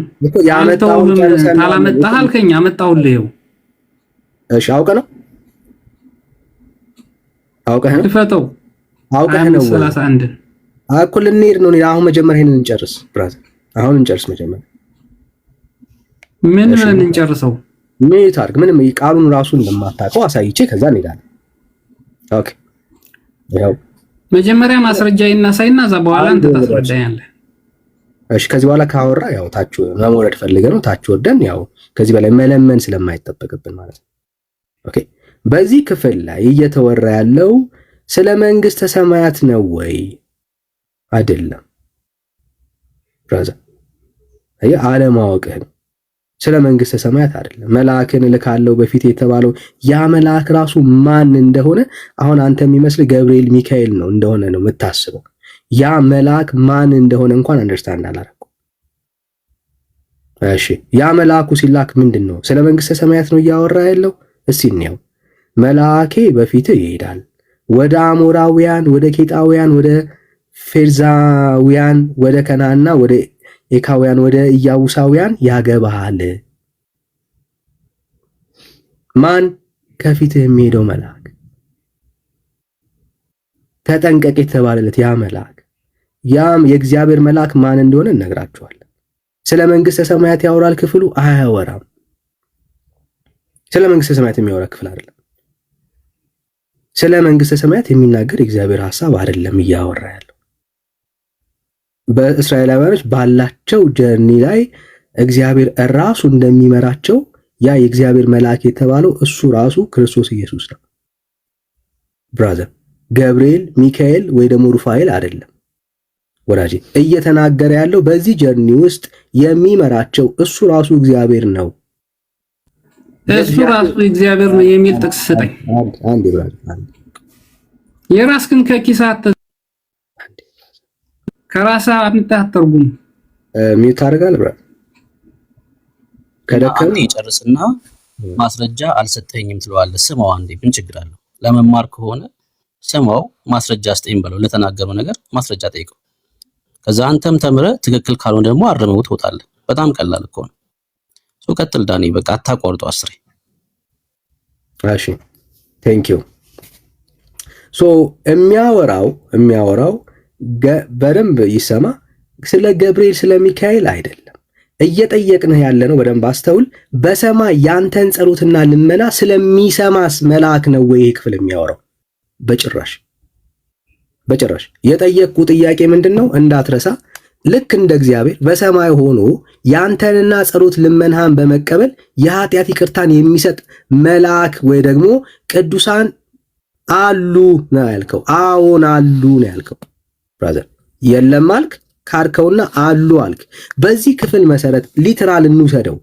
ካላመጣህ አልከኝ፣ አመጣሁልህ። ይሄው እሺ፣ አውቀህ ነው ክፈተው። አውቀህ ነው 31 እኩል እንሂድ ነው። አሁን መጀመሪያ ይሄንን እንጨርስ ብራዘር፣ አሁን እንጨርስ መጀመሪያ። ምን ብለን እንጨርሰው? ምን ታርግ? ምንም ቃሉን ራሱን እንደማታውቀው አሳይቼ ከዛ እንሄዳለን። ኦኬ፣ ያው መጀመሪያ ማስረጃ ይናሳይና እዛ በኋላ አንተ ታስረዳኛለህ። እሺ፣ ከዚህ በኋላ ካወራ ያው ታች መውረድ ፈልገህ ነው። ታች ወርደን ያው ከዚህ በላይ መለመን ስለማይጠበቅብን ማለት ነው። ኦኬ፣ በዚህ ክፍል ላይ እየተወራ ያለው ስለ መንግስተ ሰማያት ነው ወይ? አይደለም ብራዘር፣ አለማወቅህ ነው። ስለ መንግስተ ሰማያት አይደለም። መልአክን እልካለሁ በፊት የተባለው ያ መልአክ ራሱ ማን እንደሆነ አሁን አንተ የሚመስልህ ገብርኤል ሚካኤል ነው እንደሆነ ነው የምታስበው። ያ መልአክ ማን እንደሆነ እንኳን አንደርስታንድ አላደረኩም። እሺ፣ ያ መልአኩ ሲላክ ምንድን ነው? ስለ መንግስተ ሰማያት ነው እያወራ ያለው። እስቲ እንየው። መልአኬ በፊት ይሄዳል፣ ወደ አሞራውያን፣ ወደ ኬጣውያን፣ ወደ ፌርዛውያን፣ ወደ ከናንና ወደ ኤካውያን፣ ወደ ኢያቡሳውያን ያገባሃል። ማን? ከፊትህ የሚሄደው መልአክ፣ ተጠንቀቅ የተባለለት ያ መልአክ። ያም የእግዚአብሔር መልአክ ማን እንደሆነ እነግራችኋለሁ። ስለ መንግስተ ሰማያት ያወራል ክፍሉ? አያወራም። ስለ መንግስተ ሰማያት የሚያወራ ክፍል አይደለም። ስለ መንግስተ ሰማያት የሚናገር የእግዚአብሔር ሐሳብ አይደለም እያወራ ያለው። በእስራኤላውያኖች ባላቸው ጀርኒ ላይ እግዚአብሔር ራሱ እንደሚመራቸው ያ የእግዚአብሔር መልአክ የተባለው እሱ ራሱ ክርስቶስ ኢየሱስ ነው። ብራዘር፣ ገብርኤል ሚካኤል ወይ ደግሞ ሩፋኤል አይደለም ወዳጄ። እየተናገረ ያለው በዚህ ጀርኒ ውስጥ የሚመራቸው እሱ ራሱ እግዚአብሔር ነው። እሱ ራሱ እግዚአብሔር ነው የሚል ጥቅስ ስጠኝ። አንዴ ብራዘር፣ የራስህን ከኪሳት ከራስህ አትተርጉም። ሚውት አደርጋለሁ ብራዘር። ከደከመ ይጨርስና ማስረጃ አልሰጠኝም ትለዋለህ። ስማው አንዴ፣ ምን ችግር አለው? ለመማር ከሆነ ስማው፣ ማስረጃ አስጠኝ በለው። ለተናገረው ነገር ማስረጃ ጠይቀው። ከዛ አንተም ተምረህ ትክክል ካልሆነ ደግሞ አርመው ትወጣለህ። በጣም ቀላል እኮ ነው። ቀጥል ዳኒ፣ በቃ አታቋርጡ። አስሬ እሺ፣ ቴንክ ዩ። ሶ የሚያወራው በደንብ ይሰማ፣ ስለ ገብርኤል ስለ ሚካኤል አይደለም እየጠየቅንህ ያለ ነው። በደንብ አስተውል። በሰማይ ያንተን ጸሎትና ልመና ስለሚሰማስ መልአክ ነው ወይ ይህ ክፍል የሚያወራው? በጭራሽ። የጠየቅኩ ጥያቄ ምንድነው? እንዳትረሳ። ልክ እንደ እግዚአብሔር በሰማይ ሆኖ ያንተንና ጸሎት ልመናህን በመቀበል የኃጢአት ይቅርታን የሚሰጥ መልአክ ወይ ደግሞ ቅዱሳን አሉ ነው ያልከው። አዎን አሉ ነው ያልከው። ብራዘር የለም አልክ፣ ካርከውና አሉ አልክ። በዚህ ክፍል መሰረት ሊትራል እንውሰደው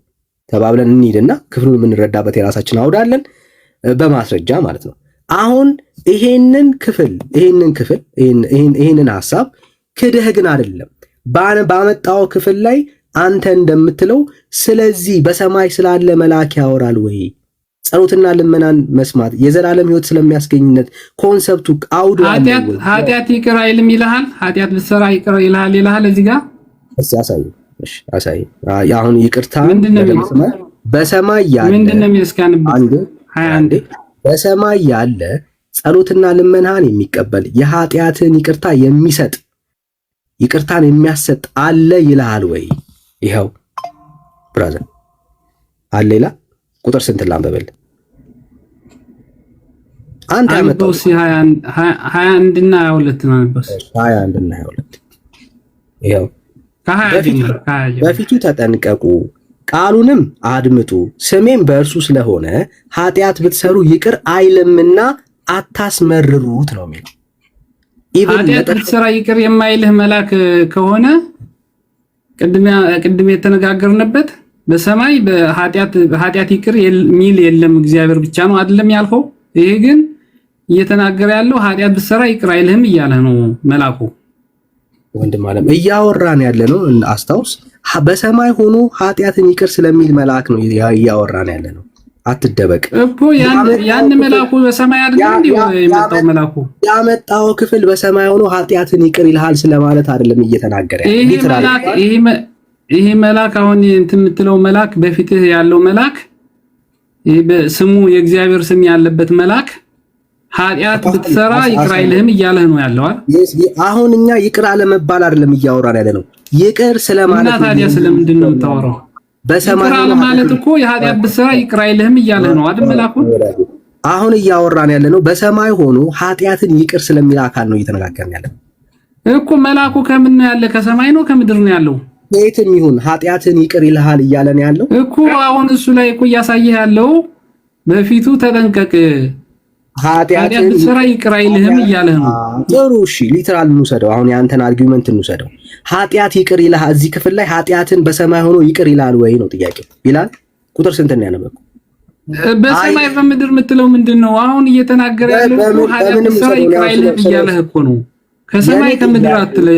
ተባብለን እንሂድና ክፍሉን የምንረዳበት የራሳችን አውዳለን በማስረጃ ማለት ነው። አሁን ይሄንን ሐሳብ ክደህ ግን አይደለም ባመጣው ክፍል ላይ አንተ እንደምትለው ስለዚህ በሰማይ ስላለ መልአክ ያወራል ወይ? ጸሎትና ልመናን መስማት የዘላለም ሕይወት ስለሚያስገኝነት ኮንሰፕቱ አውዱ ኃጢአት ይቅር አይልም ይልሃል። ኃጢአት ብትሰራ ይቅር ይልሃል። እዚህ ጋር አሳይ። አሁን ይቅርታ በሰማይ ያለ ምንድነው የሚስካን? አንዴ በሰማይ ያለ ጸሎትና ልመናን የሚቀበል የኃጢአትን ይቅርታ የሚሰጥ ይቅርታን የሚያሰጥ አለ ይልሃል ወይ? ይኸው ብራዘር አለ ይላል። ቁጥር ስንት ላንበበል? አንተ ያመጣው 21 እና 22 ነው። 21 እና 22 ይኸው በፊቱ ተጠንቀቁ፣ ቃሉንም አድምጡ፣ ስሜም በእርሱ ስለሆነ ኃጢአት ብትሰሩ ይቅር አይልምና አታስመርሩት ነው የሚለው። ኃጢአት ብትሰራ ይቅር የማይልህ መልአክ ከሆነ ቅድም የተነጋገርንበት በሰማይ በኃጢአት ይቅር የሚል የለም እግዚአብሔር ብቻ ነው አይደለም ያልከው? ይሄ ግን እየተናገረ ያለው ኃጢአት ብትሰራ ይቅር አይልህም እያለ ነው መልአኩ። ወንድም አለም እያወራን ያለ ነው አስታውስ። በሰማይ ሆኖ ኃጢአትን ይቅር ስለሚል መልአክ ነው እያወራን ያለ ነው። አትደበቅ እኮ ያን መልአኩ በሰማይ አይደለም እንዴ የመጣው? መልአኩ ያመጣው ክፍል በሰማይ ሆኖ ኃጢአትን ይቅር ይልሃል ስለማለት አይደለም እየተናገረ ያለው። ይሄ መልአክ አሁን እንትን የምትለው መልአክ በፊትህ ያለው መልአክ ይሄ በስሙ የእግዚአብሔር ስም ያለበት መልአክ ኃጢአት ብትሰራ ይቅር አይልህም እያለህ ነው ያለው አይደል? አሁን እኛ ይቅር አለመባል አይደለም እያወራን ያለ ነው። ይቅር ስለማለት እና ታዲያ ስለምንድን ነው የምታወራው? በሰማይ ማለት እኮ የኃጢአት ብትሰራ ይቅር አይልህም እያለህ ነው አይደል መልአኩ? አሁን እያወራን ያለ ነው በሰማይ ሆኖ ኃጢአትን ይቅር ስለሚል አካል ነው እየተነጋገርን ያለ እኮ። መልአኩ ከምን ነው ያለ? ከሰማይ ነው ከምድር ነው ያለው? የትም ይሁን ኃጢአትን ይቅር ይልሃል እያለን ያለው እኮ። አሁን እሱ ላይ እኮ እያሳየህ ያለው በፊቱ ተጠንቀቅ፣ ኃጢአት ብትሰራ ይቅር አይልህም እያለህ ነው። ጥሩ እሺ፣ ሊትራል እንውሰደው። አሁን ያንተን አርጊውመንት እንውሰደው። ኃጢአት ይቅር ይልሃል እዚህ ክፍል ላይ ኃጢአትን በሰማይ ሆኖ ይቅር ይልሃል ወይ ነው ጥያቄው። ይላል ቁጥር ስንት ነው ያነበብኩ? በሰማይ በምድር የምትለው ምንድነው? አሁን እየተናገረ ያለው ኃጢአት ብትሰራ ይቅር አይልህም እያለህ እኮ ነው። ከሰማይ ከምድር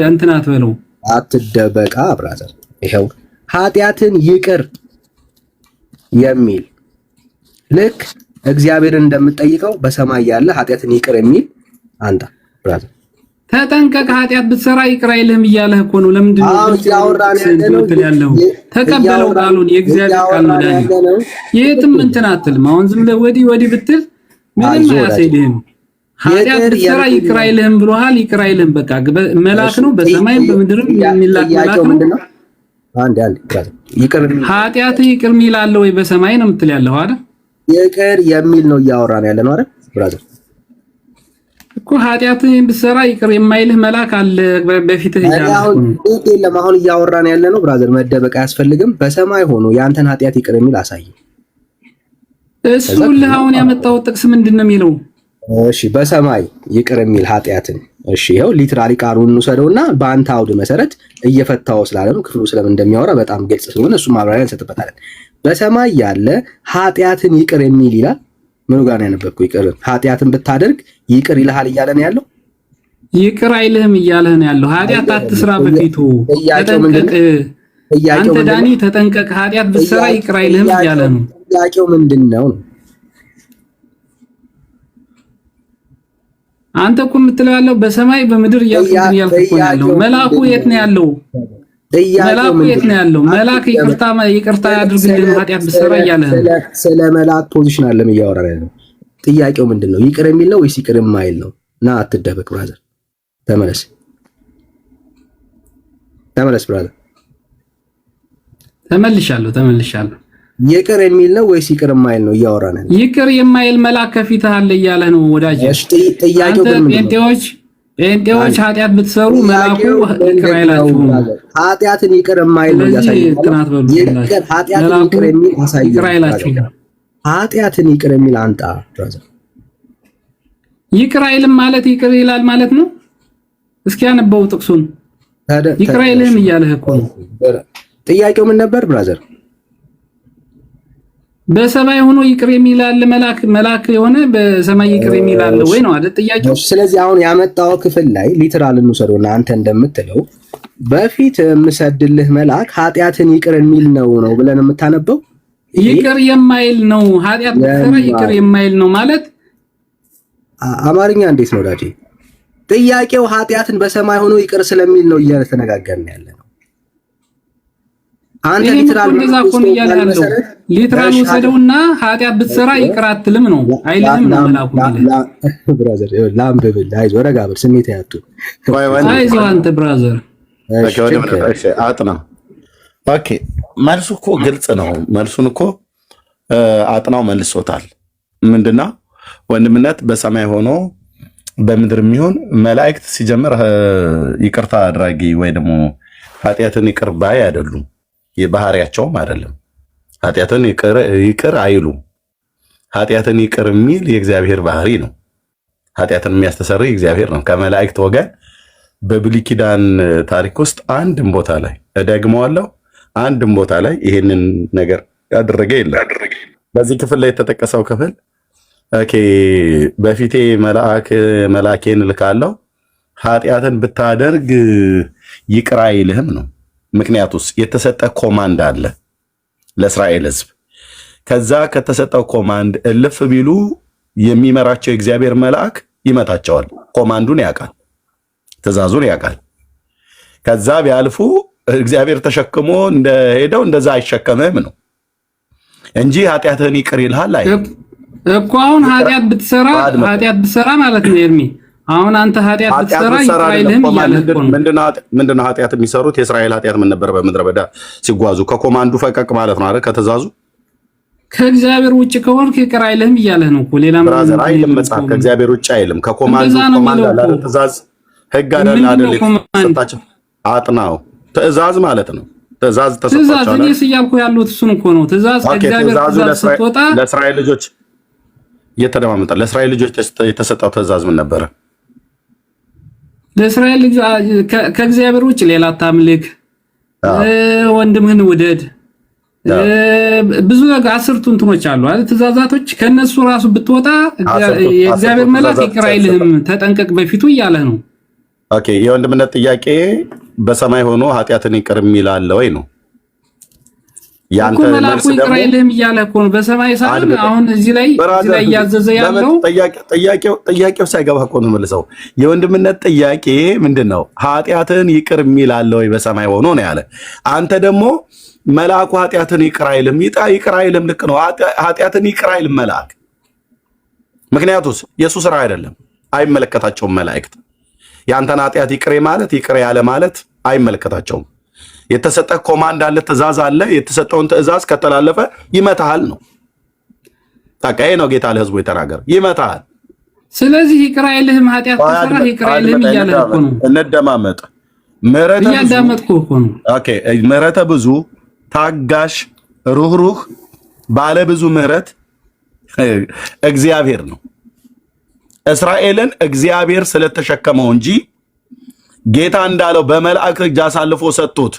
እንትን አትበለው። አትደበቃ ብራዘር። ይሄው ኃጢአትን ይቅር የሚል ልክ እግዚአብሔርን እንደምትጠይቀው በሰማይ ያለ ኃጢአትን ይቅር የሚል አንተ ብራዘር ተጠንቀቅ፣ ኃጢአት ብትሰራ ይቅር አይልህም እያለህ እኮ ነው። ለምንድን ነው ያለው? ተቀበለው ቃሉን፣ የእግዚአብሔር ቃል ነው። ዳኒ የትም እንትን አትልም። አሁን ዝም ብለህ ወዲህ ብትል ምንም አያስሄድህም። ኃጢአት ብትሰራ ይቅር አይልህም ብሎሃል። ይቅር አይልህም በቃ መልአክ ነው። በሰማይም በምድርም የሚላክ መልአክ ነው። አንድ ይቅር ኃጢአት ይቅር የሚል አለ ወይ በሰማይ ነው የምትል ያለው አይደል? ይቅር የሚል ነው እያወራን ያለ ነው አይደል ብራዘር እኮ። ኃጢአትን ብትሰራ ይቅር የማይልህ መልአክ አለ በፊትህ ይላል። የለም አሁን እያወራን ያለ ነው ብራዘር። መደበቅ አያስፈልግም። በሰማይ ሆኖ ያንተን ኃጢአት ይቅር የሚል አሳይ። እሱ ለአሁን ያመጣው ጥቅስ ምንድነው የሚለው? እሺ በሰማይ ይቅር የሚል ኃጢአትን። እሺ ይሄው ሊትራሊ ቃሉን እንውሰደውና በአንተ አውድ መሰረት እየፈታው ስላለ ነው ክፍሉ ስለምን እንደሚያወራ በጣም ግልጽ ስለሆነ እሱ ማብራሪያ እንሰጥበታለን። በሰማይ ያለ ኃጢአትን ይቅር የሚል ይላል። ምኑ ጋር ነው ያነበብኩ? ይቅር ኃጢአትን ብታደርግ ይቅር ይልሃል እያለ ነው ያለው። ይቅር አይልህም እያለ ነው ያለው። ኃጢአት አትስራ በፊቱ ተጠንቀቅ። አንተ ዳኒ ተጠንቀቅ፣ ኃጢአት ብትሰራ ይቅር አይልህም እያለ ነው። ጥያቄው ምንድነው? አንተ እኮ የምትለው ያለው በሰማይ በምድር እያልኩ እኮ ያለው መልአኩ የት ነው ያለው? መልአኩ የት ነው ያለው? መልአክ ይቅርታ ያድርግልን ኃጢአት ብትሰራ እያለ ነው። ስለ መልአክ ፖዚሽን አለም እያወራን ያለው። ጥያቄው ምንድነው? ይቅር የሚል ነው ወይስ ይቅር የማይል ነው? ና አትደበቅ ብራዘር፣ ተመለስ ብራዘር። ተመልሻለሁ። ይቅር የሚል ነው ወይስ ይቅር የማይል ነው እያወራን ያለው? ይቅር የማይል መልአክ ከፊትህ አለ እያለ ነው ወዳጅ። ጥያቄው ግን ጴንጤዎች ኃጢአት ብትሰሩ መልአኩ ይቅር አይላችሁም። ኃጢአትን ይቅር የማይል ነው ያሳየው። ኃጢአትን ይቅር የሚል አሳየው። ይቅር አይላችሁም። ኃጢአትን ይቅር የሚል አንጣ ብራዘር። ይቅር አይልም ማለት ይቅር ይላል ማለት ነው። እስኪ ያነበው ጥቅሱን። ይቅር አይልም እያለህ እኮ ነው። ጥያቄው ምን ነበር ብራዘር? በሰማይ ሆኖ ይቅር የሚል አለ መልአክ የሆነ በሰማይ ይቅር የሚል አለ ወይ ነው አይደል ጥያቄው? ስለዚህ አሁን ያመጣው ክፍል ላይ ሊትራል እንውሰደውና አንተ እንደምትለው በፊት የምሰድልህ መልአክ ኃጢአትን ይቅር የሚል ነው ብለን የምታነበው ይቅር የማይል ነው። ኃጢአት ብትሰራ ይቅር የማይል ነው ማለት አማርኛ እንዴት ነው ዳጂ? ጥያቄው ኃጢአትን በሰማይ ሆኖ ይቅር ስለሚል ነው እየተነጋገርን ያለ ነው። አንተ ሊትራል ሊትራል ወሰደውና ኃጢአት ብትሰራ ይቅር አትልም ነው አይልም ነው መልአኩ ብራዘር። ላምበብል አይዞህ፣ ረጋ በል፣ ስሜት ያቱ አይዞህ አንተ ብራዘር። አጥና ኦኬ። መልሱ እኮ ግልጽ ነው። መልሱን እኮ አጥናው መልሶታል። ምንድነው ወንድምነት በሰማይ ሆኖ በምድር የሚሆን መላእክት ሲጀምር ይቅርታ አድራጊ ወይ ደግሞ ኃጢአትን ይቅር ባይ አይደሉም። የባህሪያቸውም አይደለም። ኃጢአትን ይቅር አይሉም። ኃጢአትን ይቅር የሚል የእግዚአብሔር ባህሪ ነው። ኃጢአትን የሚያስተሰርይ እግዚአብሔር ነው። ከመላእክት ወገን በብሉይ ኪዳን ታሪክ ውስጥ አንድም ቦታ ላይ እደግመዋለሁ፣ አንድም ቦታ ላይ ይሄንን ነገር ያደረገ የለም። በዚህ ክፍል ላይ የተጠቀሰው ክፍል በፊቴ መልአኬን እልካለሁ ኃጢአትን ብታደርግ ይቅር አይልህም ነው። ምክንያቱስ የተሰጠ ኮማንድ አለ ለእስራኤል ሕዝብ። ከዛ ከተሰጠው ኮማንድ እልፍ ቢሉ የሚመራቸው የእግዚአብሔር መልአክ ይመታቸዋል። ኮማንዱን ያውቃል፣ ትእዛዙን ያውቃል። ከዛ ቢያልፉ እግዚአብሔር ተሸክሞ እንደሄደው እንደዛ አይሸከምህም ነው እንጂ ኃጢአትህን ይቅር ይልሃል እኮ። አሁን ኃጢአት ብትሰራ ማለት ነው ኤርሚ፣ አሁን አንተ ኃጢአት ብትሰራ ይቅር አይልህም እያለህ እኮ ነው። ምንድነው ኃጢአት የሚሰሩት? የእስራኤል ኃጢአት ምን ነበር? በምድረ በዳ ሲጓዙ ከኮማንዱ ፈቀቅ ማለት ነው አይደል? ከተዛዙ ከእግዚአብሔር ውጭ ከሆንክ ይቅር አይልህም እያለህ ነው እኮ። ሌላ ብራዘር አይልም መጽሐፍ። ከእግዚአብሔር ውጭ አይልም። ከኮማንዱ ኮማንድ አለ አይደል? ትእዛዝ ህግ አይደል? ተሰጣቸው። አጥናው ትእዛዝ ማለት ነው። ትእዛዝ ተሰጣቸው። እኔስ እያልኩ ያሉት እሱን እኮ ነው። ትእዛዝ ከእግዚአብሔር ትእዛዝ ስትወጣ ለእስራኤል ልጆች እየተደማመጠ ለእስራኤል ልጆች የተሰጠው ትእዛዝ ምን ነበረ? ለእስራኤል ልጅ ከእግዚአብሔር ውጭ ሌላ አታምልክ፣ ወንድምህን ውደድ፣ ብዙ ነገር 10 እንትኖች አሉ አይደል? ትእዛዛቶች። ከነሱ ራሱ ብትወጣ የእግዚአብሔር መልአክ ይቅር አይልህም፣ ተጠንቀቅ በፊቱ እያለ ነው። ኦኬ፣ የወንድምነት ጥያቄ በሰማይ ሆኖ ኃጢአትን ይቅር የሚል አለ ወይ ነው ያንተ መልስ። ይቅር አይልህም እያለ እኮ ነው በሰማይ ሳይሆን አሁን እዚህ ላይ እያዘዘ ያለው። ጥያቄው ሳይገባ እኮ ነው መልሰው። የወንድምነት ጥያቄ ምንድነው? ኃጢአትን ይቅር የሚል አለ ወይ በሰማይ ሆኖ ነው ያለ። አንተ ደግሞ መልአኩ ኃጢአትን ይቅር አይልም። ይቅር አይልም፣ ልክ ነው። ኃጢአትን ይቅር አይልም መልአክ። ምክንያቱስ የሱ ስራ አይደለም፣ አይመለከታቸውም መላእክት። ያንተን ኃጢአት ይቅር ማለት ይቅር ያለ ማለት አይመለከታቸውም። የተሰጠ ኮማንድ አለ፣ ትእዛዝ አለ። የተሰጠውን ትእዛዝ ከተላለፈ ይመታሃል ነው። ታውቃዬ ነው ጌታ ለሕዝቡ የተናገረ ይመታሃል። ስለዚህ ይቅር አይልህም፣ ኃጢአት ተሰራ ይቅር አይልህም እያለ እኮ ነው። እንደማመጥ እያዳመጥኩ እኮ ነው። ኦኬ፣ ምሕረተ ብዙ ታጋሽ፣ ሩህሩህ፣ ባለ ብዙ ምሕረት እግዚአብሔር ነው። እስራኤልን እግዚአብሔር ስለተሸከመው እንጂ ጌታ እንዳለው በመልአክ እጅ አሳልፎ ሰጥቶት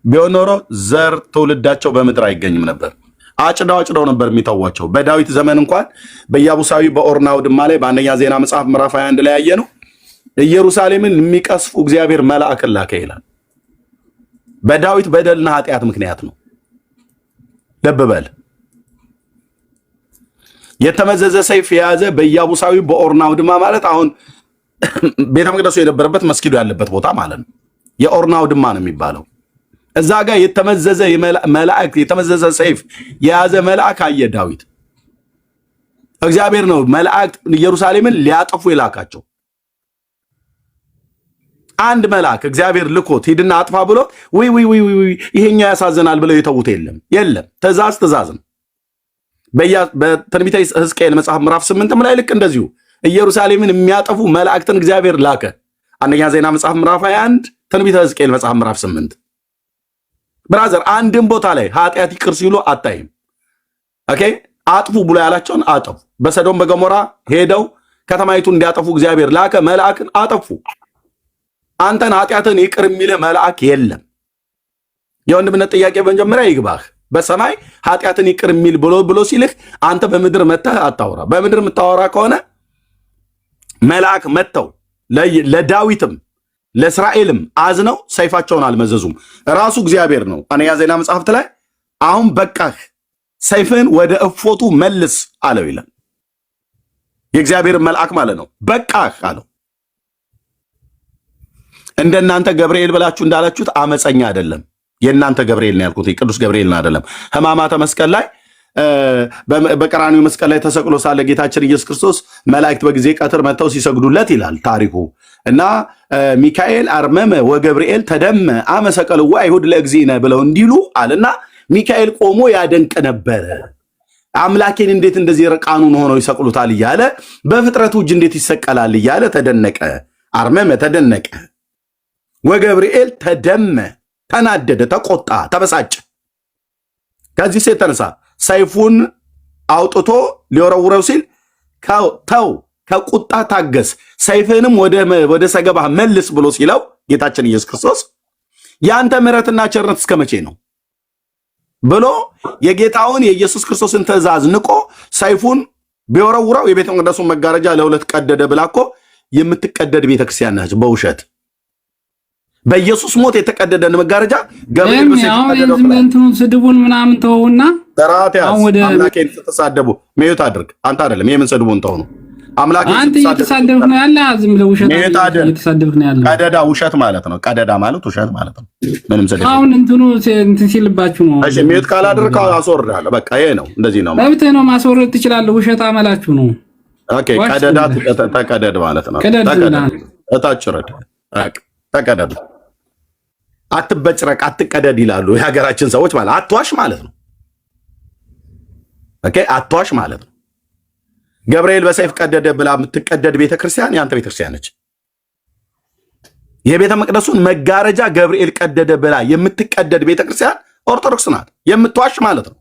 ቢሆን ኖሮ ዘር ትውልዳቸው በምድር አይገኝም ነበር። አጭዳው ነበር የሚተዋቸው። በዳዊት ዘመን እንኳን በኢያቡሳዊ በኦርና አውድማ ላይ በአንደኛ ዜና መጽሐፍ ምዕራፍ 21 ላይ ያየ ነው። ኢየሩሳሌምን የሚቀስፉ እግዚአብሔር መልአክን ላከ ይላል። በዳዊት በደልና ኃጢአት ምክንያት ነው። ልብ በል። የተመዘዘ ሰይፍ የያዘ በኢያቡሳዊ በኦርና አውድማ ማለት አሁን ቤተ መቅደሱ የነበረበት መስጊዱ ያለበት ቦታ ማለት ነው። የኦርና አውድማ ነው የሚባለው። እዛ ጋር የተመዘዘ መልአክ የተመዘዘ ሰይፍ የያዘ መልአክ አየ ዳዊት። እግዚአብሔር ነው መልአክ ኢየሩሳሌምን ሊያጠፉ የላካቸው። አንድ መልአክ እግዚአብሔር ልኮት ሂድና አጥፋ ብሎ ወይ ይሄኛው ያሳዝናል ብለው የተዉት የለም። ትእዛዝ ነው። በትንቢተ ሕዝቅኤል መጽሐፍ ምዕራፍ 8 ላይ ልክ እንደዚሁ ኢየሩሳሌምን የሚያጠፉ መላእክትን እግዚአብሔር ላከ። አንደኛ ዜና መጽሐፍ ምዕራፍ 21፣ ትንቢተ ሕዝቅኤል መጽሐፍ ምዕራፍ 8። ብራዘር አንድም ቦታ ላይ ኃጢአት ይቅር ሲሉ አታይም። ኦኬ አጥፉ ብሎ ያላቸውን አጠፉ። በሰዶም በገሞራ ሄደው ከተማይቱን እንዲያጠፉ እግዚአብሔር ላከ። መልአክን አጠፉ። አንተን ኃጢአትን ይቅር የሚል መልአክ የለም። የወንድምነት ጥያቄ በመጀመሪያ ይግባህ። በሰማይ ኃጢአትን ይቅር የሚል ብሎ ሲልህ አንተ በምድር መተህ አታውራ። በምድር የምታወራ ከሆነ መልአክ መተው ለዳዊትም ለእስራኤልም አዝነው ሰይፋቸውን አልመዘዙም። ራሱ እግዚአብሔር ነው። አንደኛ ዜና መጽሐፍት ላይ አሁን በቃህ ሰይፍን ወደ እፎቱ መልስ አለው ይላል። የእግዚአብሔር መልአክ ማለት ነው። በቃህ አለው። እንደናንተ ገብርኤል ብላችሁ እንዳላችሁት አመፀኛ አይደለም። የእናንተ ገብርኤል ነው ያልኩት፣ ቅዱስ ገብርኤልን አይደለም። ሕማማተ መስቀል ላይ በቀራኒው መስቀል ላይ ተሰቅሎ ሳለ ጌታችን ኢየሱስ ክርስቶስ መላእክት በጊዜ ቀትር መጥተው ሲሰግዱለት ይላል ታሪኩ እና ሚካኤል አርመመ ወገብርኤል ተደመ አመሰቀልዋ አይሁድ ለእግዚእነ ብለው እንዲሉ አለና ሚካኤል ቆሞ ያደንቅ ነበረ። አምላኬን እንዴት እንደዚህ ርቃኑን ሆነው ይሰቅሉታል እያለ በፍጥረቱ እጅ እንዴት ይሰቀላል እያለ ተደነቀ። አርመመ ተደነቀ፣ ወገብርኤል ተደመ ተናደደ፣ ተቆጣ፣ ተበሳጨ። ከዚህ ሴት ተነሳ ሰይፉን አውጥቶ ሊወረውረው ሲል ተው ከቁጣ ታገስ፣ ሰይፍንም ወደ ሰገባህ መልስ ብሎ ሲለው ጌታችን ኢየሱስ ክርስቶስ ያንተ ምሕረትና ቸርነት እስከ መቼ ነው ብሎ የጌታውን የኢየሱስ ክርስቶስን ትእዛዝ ንቆ ሰይፉን ቢወረውረው የቤተ መቅደሱን መጋረጃ ለሁለት ቀደደ ብላ እኮ የምትቀደድ ቤተክርስቲያን ነች በውሸት። በኢየሱስ ሞት የተቀደደን መጋረጃ ገብርኤል ስድቡን ምናምን ተውና አምላኬን ስትሳደቡ ሜዩት አድርግ። አንተ አይደለም የምን ስድቡን ተው ነው። አምላኬን አንተ እየተሳደብክ ነው ያለ ዝም ብለህ ውሸት እየተሳደብክ ነው ያለ። ቀደዳ ውሸት ማለት ነው። ቀደዳ ማለት ውሸት ማለት ነው። ምንም ስድብ አሁን እንትን ሲልባችሁ ነው። እሺ ሜዩት ካላደረክ አስወርዳለሁ። በቃ ይሄ ነው። እንደዚህ ነው። መብትህ ነው፣ ማስወረድ ትችላለህ። ውሸት አመላችሁ ነው። ኦኬ ቀደዳ ተቀደድ ማለት ነው። ተቀደድ እታች ረድ ተቀደድ አትበጭረቅ አትቀደድ ይላሉ የሀገራችን ሰዎች። ማለት አትዋሽ ማለት ነው። ኦኬ አትዋሽ ማለት ነው። ገብርኤል በሰይፍ ቀደደ ብላ የምትቀደድ ቤተክርስቲያን ያንተ ቤተክርስቲያን ነች። የቤተ መቅደሱን መጋረጃ ገብርኤል ቀደደ ብላ የምትቀደድ ቤተክርስቲያን ኦርቶዶክስ ናት። የምትዋሽ ማለት ነው።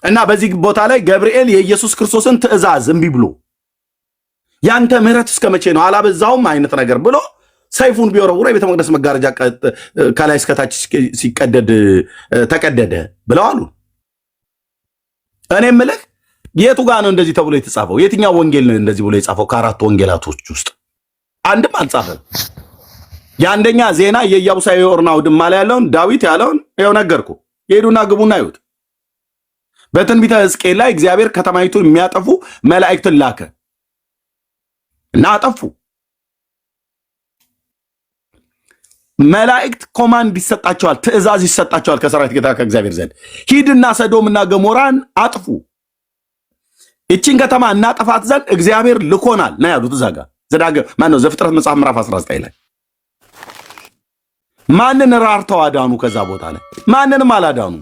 እና በዚህ ቦታ ላይ ገብርኤል የኢየሱስ ክርስቶስን ትእዛዝ እምቢ ብሎ ያንተ ምሕረት እስከ መቼ ነው አላበዛውም አይነት ነገር ብሎ ሰይፉን ቢወረውረው የቤተ መቅደስ መጋረጃ ከላይ እስከታች ሲቀደድ ተቀደደ ብለው አሉ። እኔ የምልህ የቱ ጋር ነው እንደዚህ ተብሎ የተጻፈው? የትኛው ወንጌል ነው እንደዚህ ብሎ የጻፈው? ከአራት ወንጌላቶች ውስጥ አንድም አልጻፈም። የአንደኛ ዜና የኢያቡሳዊ ኦርና አውድማ ላይ ያለውን ዳዊት ያለውን ይኸው ነገርኩ። የሄዱና ግቡና ይሁት። በትንቢተ ሕዝቅኤል ላይ እግዚአብሔር ከተማይቱን የሚያጠፉ መላእክትን ላከ እና አጠፉ። መላእክት ኮማንድ ይሰጣቸዋል፣ ትእዛዝ ይሰጣቸዋል ከሰራዊት ጌታ ከእግዚአብሔር ዘንድ ሂድና ሰዶምና ገሞራን አጥፉ፣ እቺን ከተማ እናጠፋት ዘንድ እግዚአብሔር ልኮናል ነው ያሉት። እዛ ጋር ዘፍጥረት መጽሐፍ ምዕራፍ 19 ላይ ማንን ራርተው አዳኑ? ከዛ ቦታ ላይ ማንንም አላዳኑ።